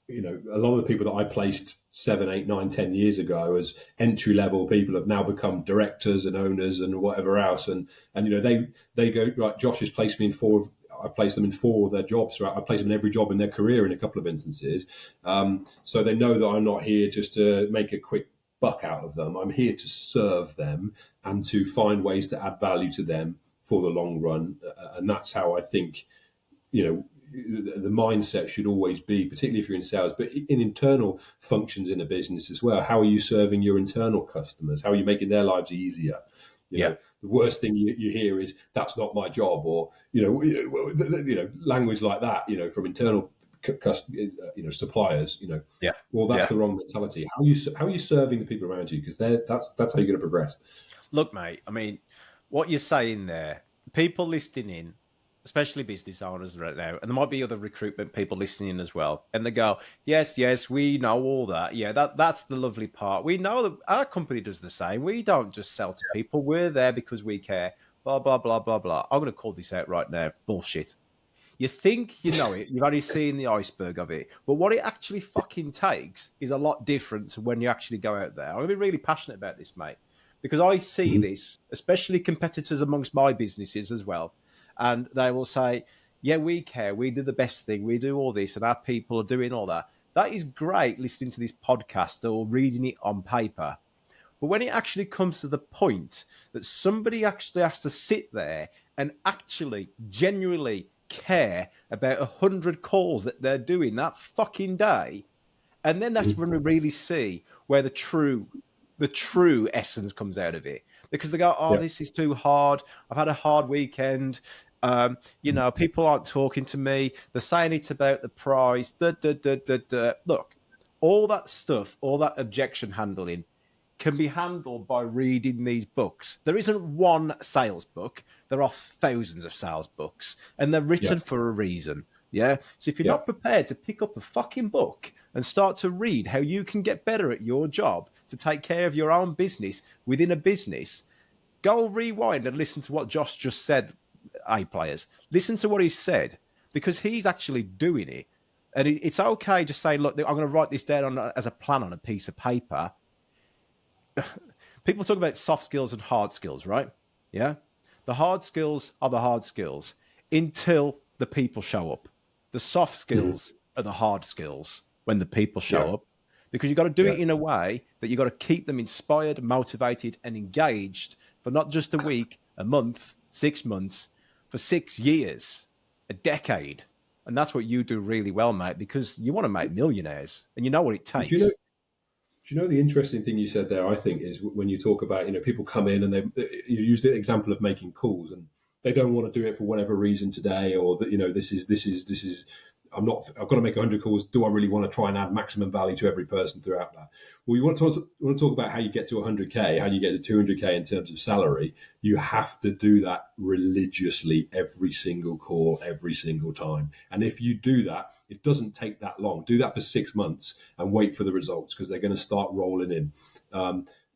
lot of the people that I placed 7, 8, 9, 10 years ago as entry level people have now become directors and owners and whatever else. And they go, right, Josh has placed me in 4 of, I've placed them in 4 of their jobs. Right? I've placed them in every job in their career in a couple of instances. So they know that I'm not here just to make a quick buck out of them. I'm here to serve them and to find ways to add value to them for the long run. And that's how I think, the mindset should always be, particularly if you're in sales, but in internal functions in a business as well. How are you serving your internal customers? How are you making their lives easier? The worst thing you hear is that's not my job, or language like that. From internal suppliers. Well, that's the wrong mentality. How are you serving the people around you? Because that's how you're going to progress. Look, mate. I mean, what you're saying there, people listening in, especially business owners right now, and there might be other recruitment people listening in as well, and they go, yes, we know all that. Yeah, that's the lovely part. We know that our company does the same. We don't just sell to people. We're there because we care. Blah, blah, blah, blah, blah. I'm going to call this out right now. Bullshit. You think you know it. You've only seen the iceberg of it. But what it actually fucking takes is a lot different to when you actually go out there. I'm going to be really passionate about this, mate, because I see this, especially competitors amongst my businesses as well. And they will say, yeah, we care. We do the best thing. We do all this, and our people are doing all that. That is great listening to this podcast or reading it on paper. But when it actually comes to the point that somebody actually has to sit there and actually genuinely care about 100 calls that they're doing that fucking day, and then that's when we really see where the true essence comes out of it. Because they go, this is too hard. I've had a hard weekend. People aren't talking to me. They're saying it's about the price. Look, all that stuff, all that objection handling can be handled by reading these books. There isn't one sales book. There are thousands of sales books, and they're written for a reason. Yeah. So if you're not prepared to pick up a fucking book and start to read how you can get better at your job to take care of your own business within a business, go rewind and listen to what Josh just said, players. Listen to what he said, because he's actually doing it. And it's okay just saying, look, I'm going to write this down as a plan on a piece of paper. People talk about soft skills and hard skills, right? Yeah. The hard skills are the hard skills until the people show up. The soft skills are the hard skills when the people show up, because you've got to do it in a way that you've got to keep them inspired, motivated, and engaged for not just a week, a month, 6 months, for 6 years, a decade. And that's what you do really well, mate, because you want to make millionaires and you know what it takes. Do you know the interesting thing you said there, I think, is when you talk about, people come in and you use the example of making calls and they don't want to do it for whatever reason today, or that, this is, I've got to make 100 calls. Do I really want to try and add maximum value to every person throughout that? Well, you want to talk about how you get to 100K, how you get to 200K in terms of salary. You have to do that religiously every single call, every single time. And if you do that, it doesn't take that long. Do that for 6 months and wait for the results, because they're going to start rolling in.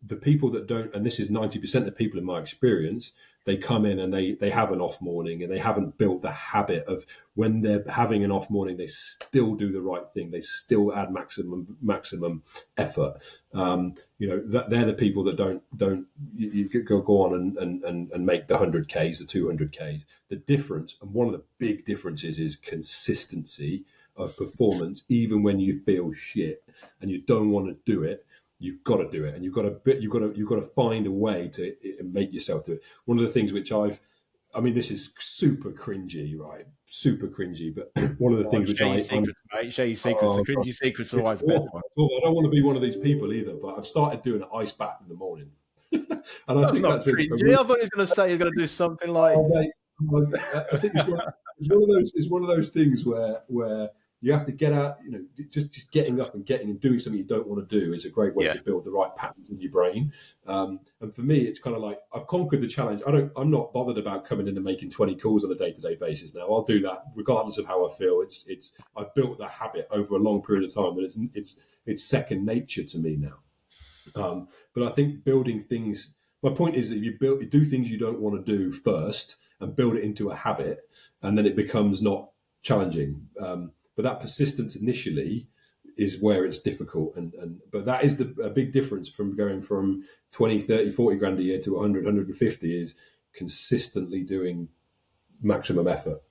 The people that don't, and this is 90% of people in my experience, they come in and they have an off morning and they haven't built the habit of, when they're having an off morning, they still do the right thing. They still add maximum effort. That they're the people that don't you go on and make the 100Ks, the 200Ks. The difference, and one of the big differences, is consistency of performance. Even when you feel shit and you don't want to do it, you've got to do it, and you've got to find a way to make yourself do it. One of the things which this is super cringy, right? Super cringy, but one of the things which show your secrets. The cringy secrets are always the best one. I don't want to be one of these people either, but I've started doing an ice bath in the morning, and I think that's cringy. I thought he was going to say he's going to do something like I think it's one of those things where you have to get out. Just getting up and getting and doing something you don't want to do is a great way Yeah. to build the right patterns in your brain. And for me, it's kind of like I've conquered the challenge. I'm not bothered about coming in and making 20 calls on a day-to-day basis now. I'll do that regardless of how I feel. I've built that habit over a long period of time, but it's second nature to me now. But I think building things. My point is that you do things you don't want to do first and build it into a habit, and then it becomes not challenging. But that persistence initially is where it's difficult. But that is a big difference from going from 20, 30, 40 grand a year to 100, 150 is consistently doing maximum effort.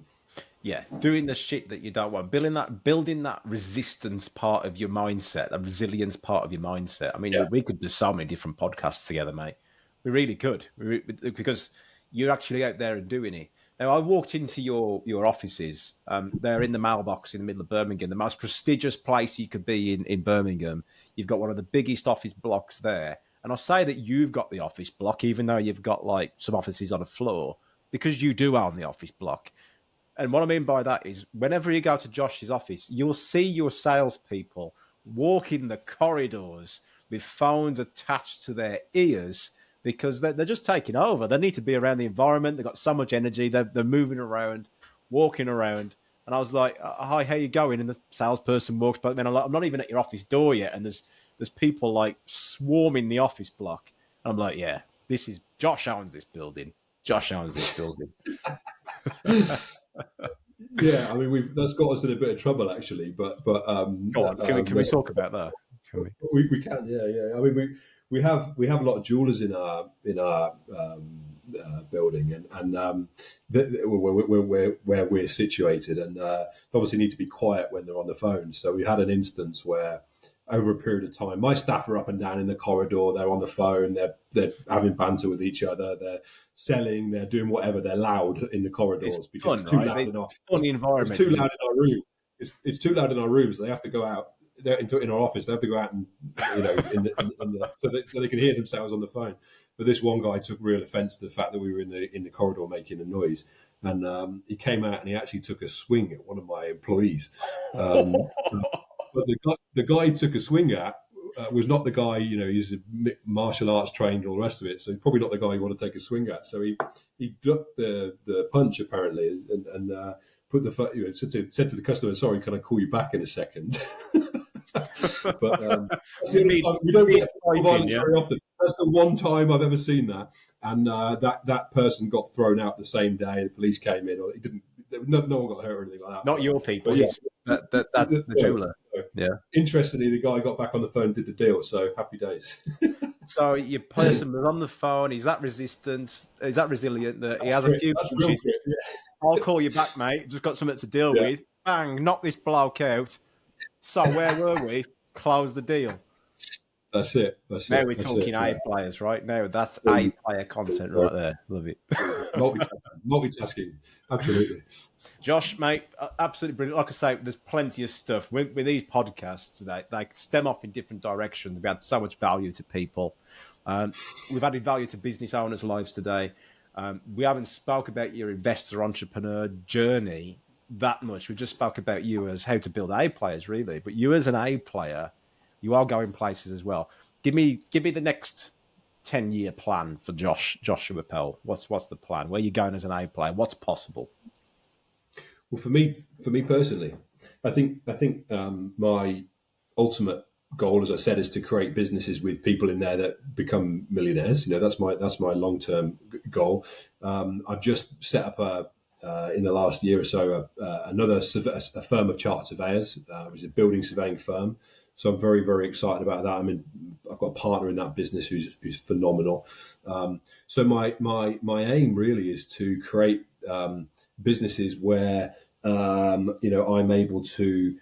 Yeah, doing the shit that you don't want, building that resistance part of your mindset, that resilience part of your mindset. I mean, Yeah. we could do so many different podcasts together, mate. We really could, because you're actually out there and doing it. Now, I walked into your offices. They're in the mailbox in the middle of Birmingham, the most prestigious place you could be in Birmingham. You've got one of the biggest office blocks there. And I say that you've got the office block, even though you've got like some offices on a floor, because you do own the office block. And what I mean by that is whenever you go to Josh's office, you'll see your salespeople walking the corridors with phones attached to their ears because they're just taking over. They need to be around the environment. They've got so much energy. They're moving around, walking around. And I was like, hi, how you going? And the salesperson walks by. I'm not even at your office door yet. And there's people like swarming the office block. And I'm like, yeah, this is Josh owns this building. Josh owns this building. Yeah, I mean, that's got us in a bit of trouble actually. But Go on, can we talk about that? Can we? we can, yeah. I mean, we have a lot of jewelers in our building, and where we're situated, and they obviously need to be quiet when they're on the phone. So we had an instance where, over a period of time, my staff are up and down in the corridor. They're on the phone. They're having banter with each other. They're selling. They're doing whatever. They're loud in the corridors because it's too loud in our funny environment. It's too loud in our room. It's too loud in our rooms. They have to go out. They're in our office. They have to go out and so they can hear themselves on the phone. But this one guy took real offence to the fact that we were in the corridor making a noise, and he came out and he actually took a swing at one of my employees. But the guy he took a swing at was not the guy, he's martial arts trained and all the rest of it. So probably not the guy you want to take a swing at. So he ducked the punch apparently and put the said to the customer, "Sorry, can I call you back in a second?" But we don't get violence very often. That's the one time I've ever seen that, and that person got thrown out the same day. The police came in, or it didn't. No one got hurt or anything like that. Not your people, yeah. the jeweler. Yeah. Interestingly, the guy got back on the phone and did the deal, so happy days. So your person was on the phone. Is that resistance? Is that resilient? That he has a few. Yeah. I'll call you back, mate. Just got something to deal with. Bang! Knock this bloke out. So where were we? Close the deal. That's it. Now we're talking A players, right? Now that's A player content right there. Love it. Multitasking. Absolutely. Josh, mate, absolutely brilliant. Like I say, there's plenty of stuff with these podcasts. They stem off in different directions. We had so much value to people. We've added value to business owners' lives today. We haven't spoke about your investor entrepreneur journey that much. We just spoke about you as how to build A players, really. But you as an A player, you are going places as well. Give me the next 10-year plan for Joshua Powell. What's the plan? Where are you going as an A player? What's possible? Well, for me personally, I think my ultimate goal, as I said, is to create businesses with people in there that become millionaires. That's my long-term goal. I've just set up in the last year or so another a firm of chartered surveyors, which is a building surveying firm. So I'm very, very excited about that. I've got a partner in that business who's phenomenal. So my aim really is to create businesses where I'm able to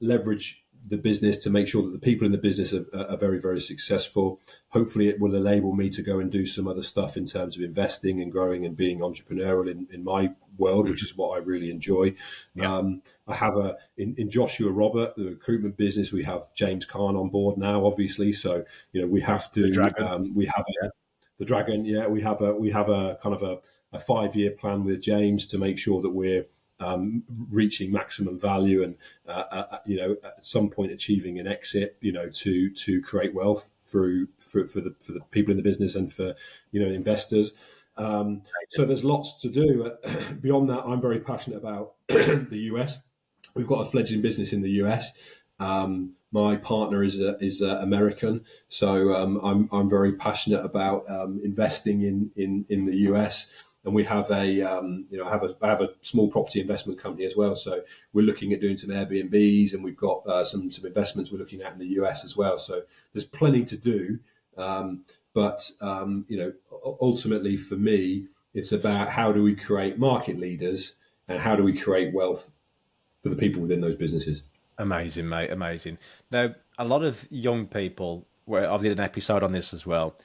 leverage the business to make sure that the people in the business are very, very successful. Hopefully it will enable me to go and do some other stuff in terms of investing and growing and being entrepreneurial in my world, which is what I really enjoy. Yeah. I have in Joshua Robert, the recruitment business, we have James Kahn on board now, obviously. So, we have to, we have The Dragon, yeah, we have a kind of a 5-year plan with James to make sure that we're reaching maximum value and at some point achieving an exit, to create wealth for the people in the business and for investors. So there's lots to do. Beyond that, I'm very passionate about the US. We've got a fledgling business in the US. My partner is American, so I'm very passionate about investing in the US. And we have I have a small property investment company as well. So we're looking at doing some Airbnbs, and we've got some investments we're looking at in the US as well. So there's plenty to do. But ultimately for me, it's about how do we create market leaders and how do we create wealth for the people within those businesses. Amazing, mate. Amazing. Now, a lot of young people, where I did an episode on this as well,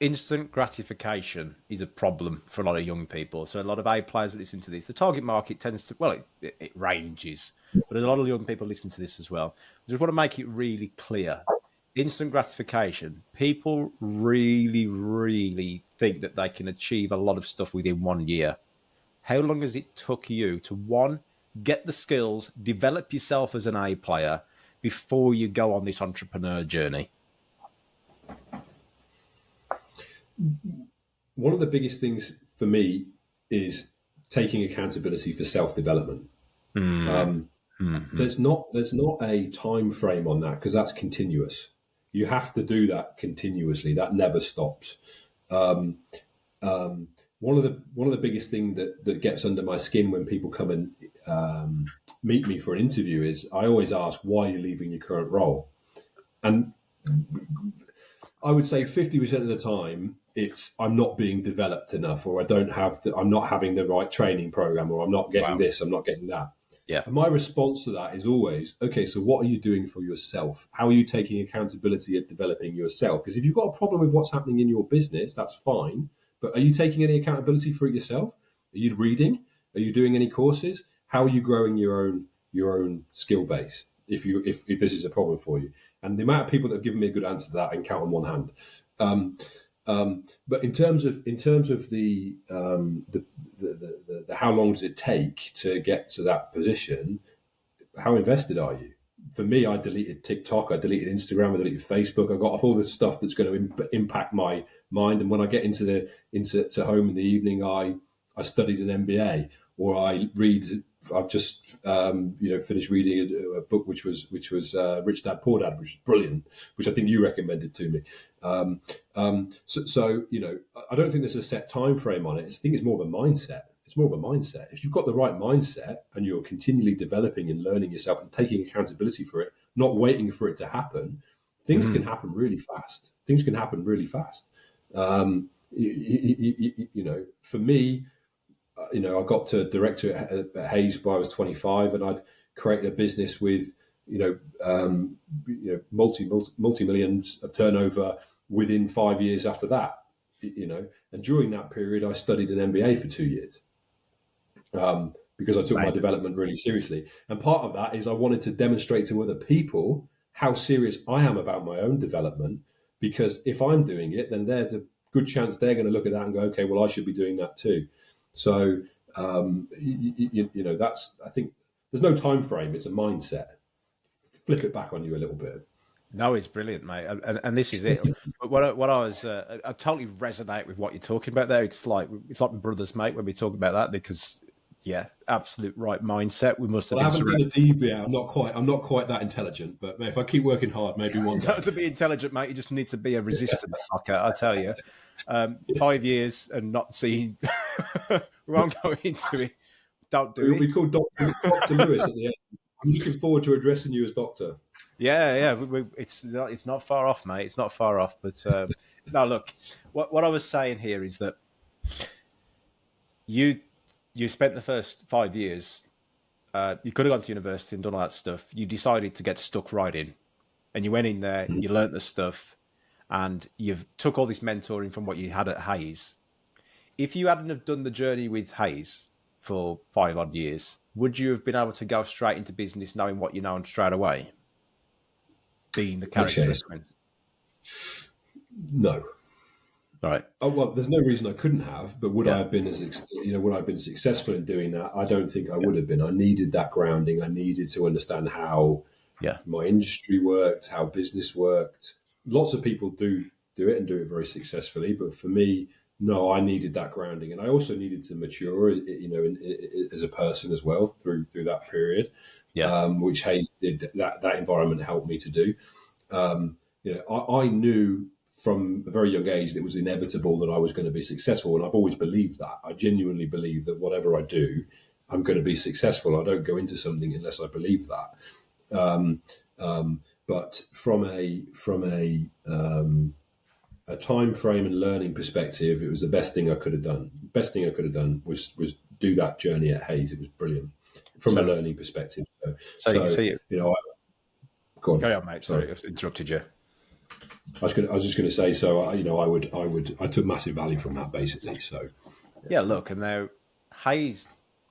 instant gratification is a problem for a lot of young people. So a lot of A players that listen to this, the target market tends to, well, it ranges, but a lot of young people listen to this as well. I just want to make it really clear. Instant gratification, people really, really think that they can achieve a lot of stuff within 1 year. How long has it took you to, one, get the skills, develop yourself as an A player before you go on this entrepreneur journey? One of the biggest things for me is taking accountability for self-development. There's not a time frame on that because that's continuous. You have to do that continuously. That never stops. One of the biggest thing that gets under my skin when people come and meet me for an interview is I always ask, why are you leaving your current role? And I would say 50% of the time it's I'm not being developed enough, or I'm not having the right training program, or I'm not getting this, I'm not getting that. Yeah. And my response to that is always, okay, so what are you doing for yourself? How are you taking accountability at developing yourself? Because if you've got a problem with what's happening in your business, that's fine. But are you taking any accountability for it yourself? Are you reading? Are you doing any courses? How are you growing your own skill base if this is a problem for you? And the amount of people that have given me a good answer to that I can count on one hand. But in terms of the how long does it take to get to that position? How invested are you? For me, I deleted TikTok, I deleted Instagram, I deleted Facebook. I got off all the stuff that's going to impact my mind. And when I get into home in the evening, I studied an MBA, or I read. I've just finished reading a book which was Rich Dad Poor Dad, which is brilliant, which I think you recommended to me. So I don't think there's a set time frame on it. I think it's more of a mindset. It's more of a mindset. If you've got the right mindset and you're continually developing and learning yourself and taking accountability for it, not waiting for it to happen, things can happen really fast. Things can happen really fast. For me, I got to director at Hayes when I was 25, and I'd created a business with, multi-millions of turnover within 5 years after that, and during that period, I studied an MBA for 2 years. Because I took my development really seriously. And part of that is I wanted to demonstrate to other people how serious I am about my own development, because if I'm doing it, then there's a good chance they're going to look at that and go, okay, well, I should be doing that too. So, that's, I think there's no time frame. It's a mindset. Flip it back on you a little bit. No, it's brilliant, mate. And this is it. But what I was, I totally resonate with what you're talking about there. It's like my brothers, mate, when we talk about that, because yeah, absolute right mindset. We must have. Well, I haven't done a DBA. I'm not quite that intelligent, but if I keep working hard, maybe one day. To be intelligent, mate, you just need to be a resistant fucker. I tell you, 5 years and not seeing. We won't go into it. Don't do it. We'll be called Dr. Lewis at the end. I'm looking forward to addressing you as doctor. Yeah. It's not far off, mate. It's not far off. But no, look, what I was saying here is that you spent the first 5 years. You could have gone to university and done all that stuff. You decided to get stuck right in, and you went in there. You learnt the stuff, and you've took all this mentoring from what you had at Hayes. If you hadn't have done the journey with Hayes for 5 odd years, would you have been able to go straight into business knowing what you know and straight away? Being the character. No. Right. Oh, well, there's no reason I couldn't have, but would I Yeah. have been would I have been successful in doing that? I don't think I would have been. I needed that grounding. I needed to understand how Yeah. my industry worked, how business worked. Lots of people do it and do it very successfully, but for me, no, I needed that grounding, and I also needed to mature, as a person as well through that period, Yeah. which Hayes did. That environment helped me to do. I knew from a very young age that it was inevitable that I was going to be successful, and I've always believed that. I genuinely believe that whatever I do, I'm going to be successful. I don't go into something unless I believe that. But from a time frame and learning perspective, it was the best thing I could have done. Best thing I could have done was do that journey at Hayes. It was brilliant from a So, learning perspective. so you Go on. carry on, mate. Sorry. Sorry, I interrupted you. I was just going to say. So, I took massive value from that basically. So, Yeah, look, and now Hayes'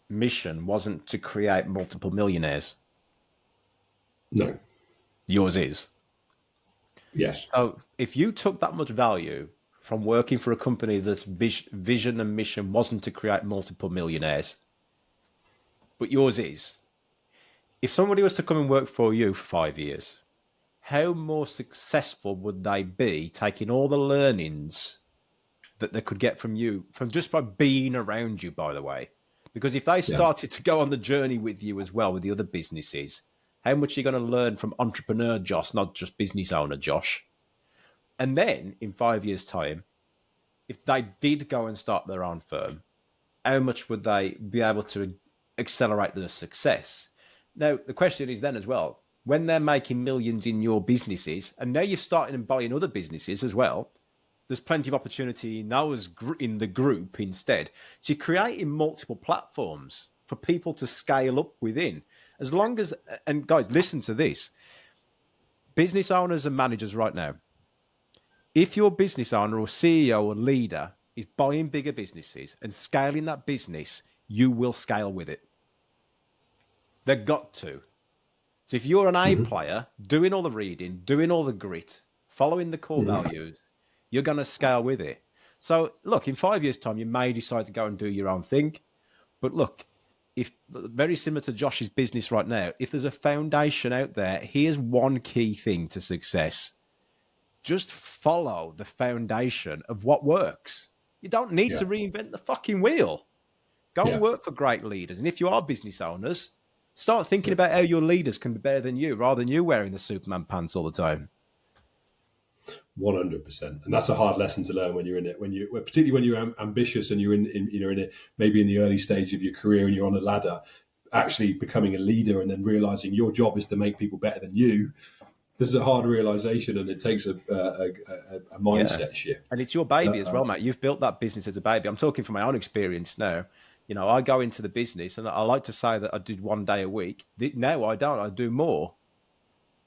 mission wasn't to create multiple millionaires. no, Yours is. yes, So if you took that much value from working for a company that's vision and mission wasn't to create multiple millionaires, but yours is, if somebody was to come and work for you for 5 years, how more successful would they be taking all the learnings that they could get from you, from just by being around you, by the way? Because if they yeah, started to go on the journey with you as well with the other businesses, how much are you going to learn from entrepreneur Josh, not just business owner Josh? And then in 5 years' time, if they did go and start their own firm, how much would they be able to accelerate their success? Now, the question is then as well, when they're making millions in your businesses, and now you're starting and buying other businesses as well, there's plenty of opportunity in those in the group instead. So you're creating multiple platforms for people to scale up within. As long as, and guys, listen to this, business owners and managers right now, if your business owner or CEO or leader is buying bigger businesses and scaling that business, you will scale with it. They've got to. So if you're an A player, doing all the reading, doing all the grit, following the core values, you're going to scale with it. So look, in 5 years' time, you may decide to go and do your own thing. But look, if very similar to Josh's business right now, if there's a foundation out there, here's one key thing to success. Just follow the foundation of what works. You don't need yeah, to reinvent the fucking wheel. Go and yeah. work for great leaders. And if you are business owners, start thinking about how your leaders can be better than you rather than you wearing the Superman pants all the time. 100%, and that's a hard lesson to learn when you're in it. Particularly when you're ambitious and you're in it, maybe in the early stage of your career and you're on a ladder, actually becoming a leader and then realizing your job is to make people better than you. This is a hard realization, and it takes a Yeah. mindset shift. And it's your baby as well, mate. You've built that business as a baby. I'm talking from my own experience now. You know, I go into the business and I like to say that I did 1 day a week. Now I don't. I do more.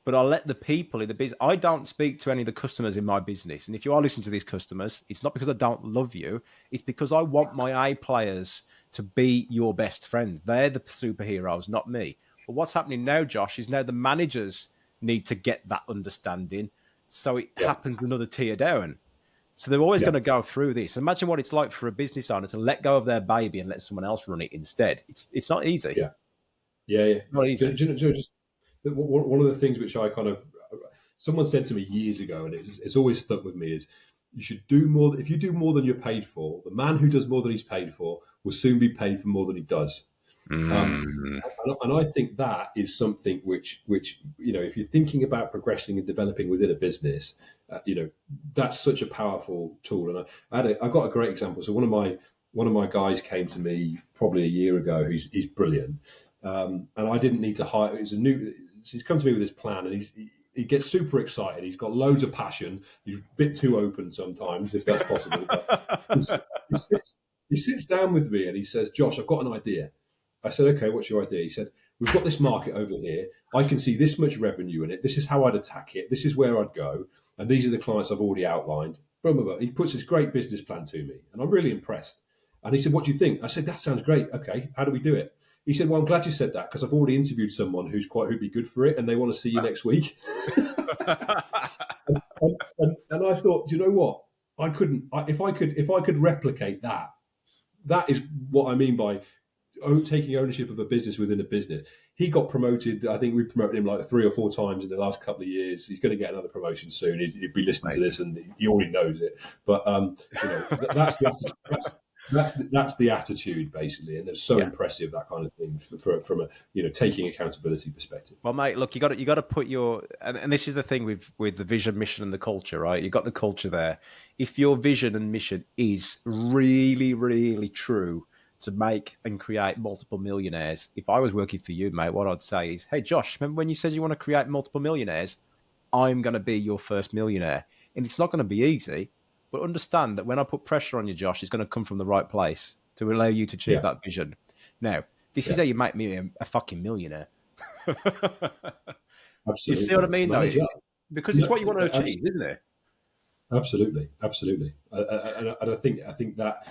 But I let the people in the business. I don't speak to any of the customers in my business. And if you are listening to these customers, it's not because I don't love you. It's because I want my A players to be your best friends. They're the superheroes, not me. But what's happening now, Josh, is now the managers need to get that understanding. So it Yeah, happens another tier down. So they're always yeah, going to go through this. Imagine what it's like for a business owner to let go of their baby and let someone else run it instead. It's not easy. yeah, yeah. Not Do easy. you know, just one of the things which I kind of someone said to me years ago, and it's always stuck with me is you should do more. If you do more than you're paid for, the man who does more than he's paid for will soon be paid for more than he does. Um, Mm. and I think that is something which if you're thinking about progressing and developing within a business, that's such a powerful tool. And I got a great example. So one of my guys came to me probably a year ago. He's brilliant, and I didn't need to hire. He's come to me with this plan, and he gets super excited. He's got loads of passion. He's a bit too open sometimes, if that's possible. But he sits down with me and he says, "Josh, I've got an idea." I said, "Okay, what's your idea?" He said, "We've got this market over here. I can see this much revenue in it. This is how I'd attack it. This is where I'd go. And these are the clients I've already outlined." Blah, blah, blah. He puts this great business plan to me, and I'm really impressed. And he said, "What do you think?" I said, "That sounds great. Okay, how do we do it?" He said, "Well, I'm glad you said that because I've already interviewed someone who'd be good for it, and they want to see you next week." And I thought, do you know what? I couldn't. If I could replicate that, that is what I mean by taking ownership of a business within a business. He got promoted. I think we promoted him like 3 or 4 times in the last couple of years. He's going to get another promotion soon. He'd be listening to Amazing. this, and he already knows it. But that's the attitude. That's the attitude basically, and it's so Yeah. impressive, that kind of thing from a taking accountability perspective. Well, mate, look, you got to put your, and this is the thing with the vision, mission, and the culture, right? You got the culture there. If your vision and mission is really, really true to make and create multiple millionaires, if I was working for you, mate, what I'd say is, hey, Josh, remember when you said you want to create multiple millionaires? I'm going to be your first millionaire, and it's not going to be easy, but understand that when I put pressure on you, Josh, it's going to come from the right place to allow you to achieve Yeah, that vision. Now, this is yeah, how you make me a fucking millionaire. You see what I absolutely. mean, though? Manage that. Because it's No, what you want to achieve, isn't it? absolutely, absolutely. And I think that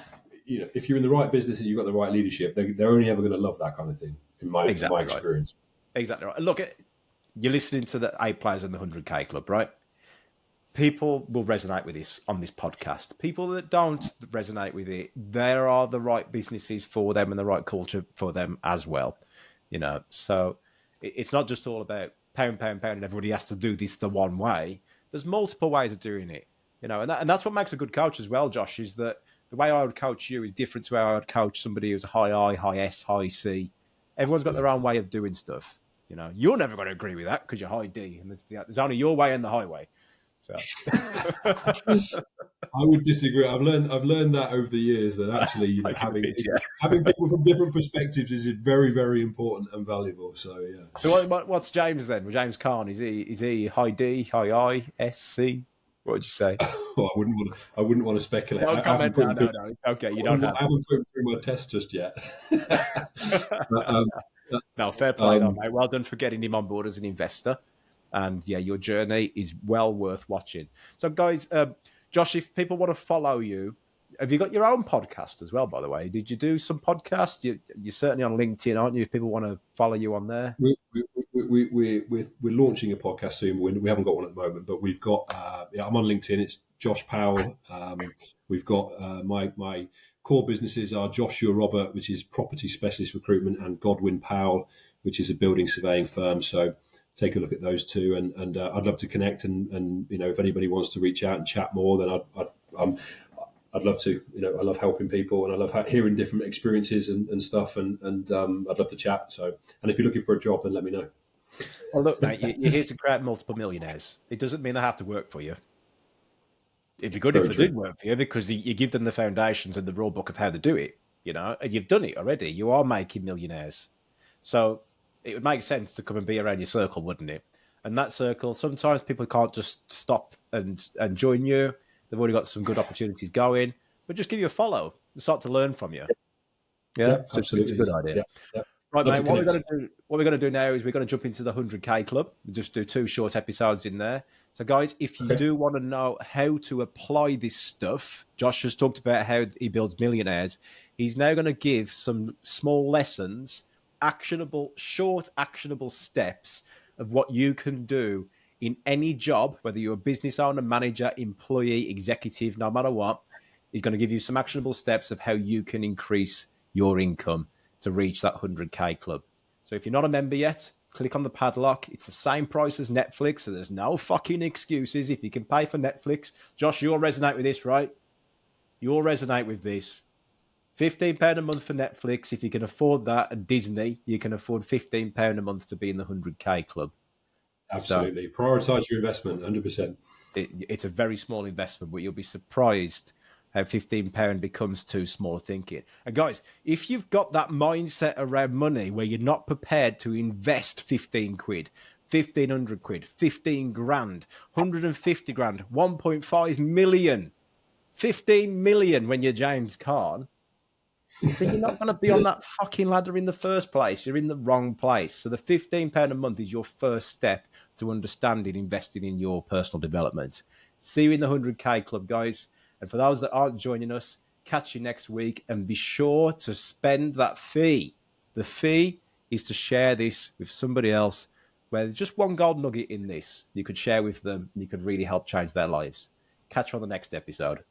if you're in the right business and you've got the right leadership, they're only ever going to love that kind of thing. In my Exactly right. experience. Exactly right. Look, you're listening to the A players in the 100K club, right? People will resonate with this on this podcast. People that don't resonate with it, there are the right businesses for them and the right culture for them as well. So it's not just all about pound, pound, pound, and everybody has to do this the one way. There's multiple ways of doing it, and that's what makes a good coach as well, Josh, is that the way I would coach you is different to how I would coach somebody who's a high I, high S, high C. Everyone's got their own way of doing stuff. You're never going to agree with that because you're high D, and there's only your way and the highway. So I would disagree. I've learned that over the years that actually taking the piss, yeah. having people from different perspectives is very, very important and valuable. So yeah. So what's James then? Well, James Kahn, is he high D, high I, S, C? What would you say? Well, I wouldn't want to speculate. Don't I haven't comment. put No, him through. no. It's okay. You don't have I haven't put him through my test just yet. But, No, fair play, though, mate. Well done for getting him on board as an investor. And yeah, your journey is well worth watching. So, guys, Josh, if people want to follow you, have you got your own podcast as well, by the way? Did you do some podcasts? You're certainly on LinkedIn, aren't you? If people want to follow you on there. We're launching a podcast soon. We haven't got one at the moment, but we've got. I'm on LinkedIn. It's Josh Powell. We've got my core businesses are Joshua Robert, which is property specialist recruitment, and Godwin Powell, which is a building surveying firm. So take a look at those two, and I'd love to connect. And if anybody wants to reach out and chat more, then I'd love to. I love helping people, and I love hearing different experiences and stuff. And I'd love to chat. So, and if you're looking for a job, then let me know. Well, look, mate, you're here to create multiple millionaires. It doesn't mean they have to work for you. It'd be good if they did work for you because you give them the foundations and the rule book of how to do it, and you've done it already. You are making millionaires. So it would make sense to come and be around your circle, wouldn't it? And that circle, sometimes people can't just stop and join you. They've already got some good opportunities going, but just give you a follow and start to learn from you. Yeah, so absolutely. It's a good idea. Yeah. Right, mate, what we're going to do now is we're going to jump into the 100K club. We'll just do 2 short episodes in there. So, guys, if you do want to know how to apply this stuff, Josh just talked about how he builds millionaires. He's now going to give some small lessons, short actionable steps of what you can do in any job, whether you're a business owner, manager, employee, executive, no matter what. He's going to give you some actionable steps of how you can increase your income to reach that 100K club. So if you're not a member yet, click on the padlock. It's the same price as Netflix, so there's no fucking excuses. If you can pay for Netflix, Josh, you'll resonate with this, right? You'll resonate with this. £15 a month for Netflix. If you can afford that, and Disney, you can afford £15 a month to be in the 100K club. Absolutely. So, prioritise your investment, 100%. It's a very small investment, but you'll be surprised how £15 becomes too small thinking. And guys, if you've got that mindset around money where you're not prepared to invest 15 quid, 1,500 quid, 15 grand, 150 grand, 1.5 million, 15 million when you're James Caan, then you're not going to be on that fucking ladder in the first place. You're in the wrong place. So the £15 a month is your first step to understanding investing in your personal development. See you in the 100K club, guys. And for those that aren't joining us, catch you next week and be sure to spend that fee. The fee is to share this with somebody else where there's just one gold nugget in this you could share with them and you could really help change their lives. Catch you on the next episode.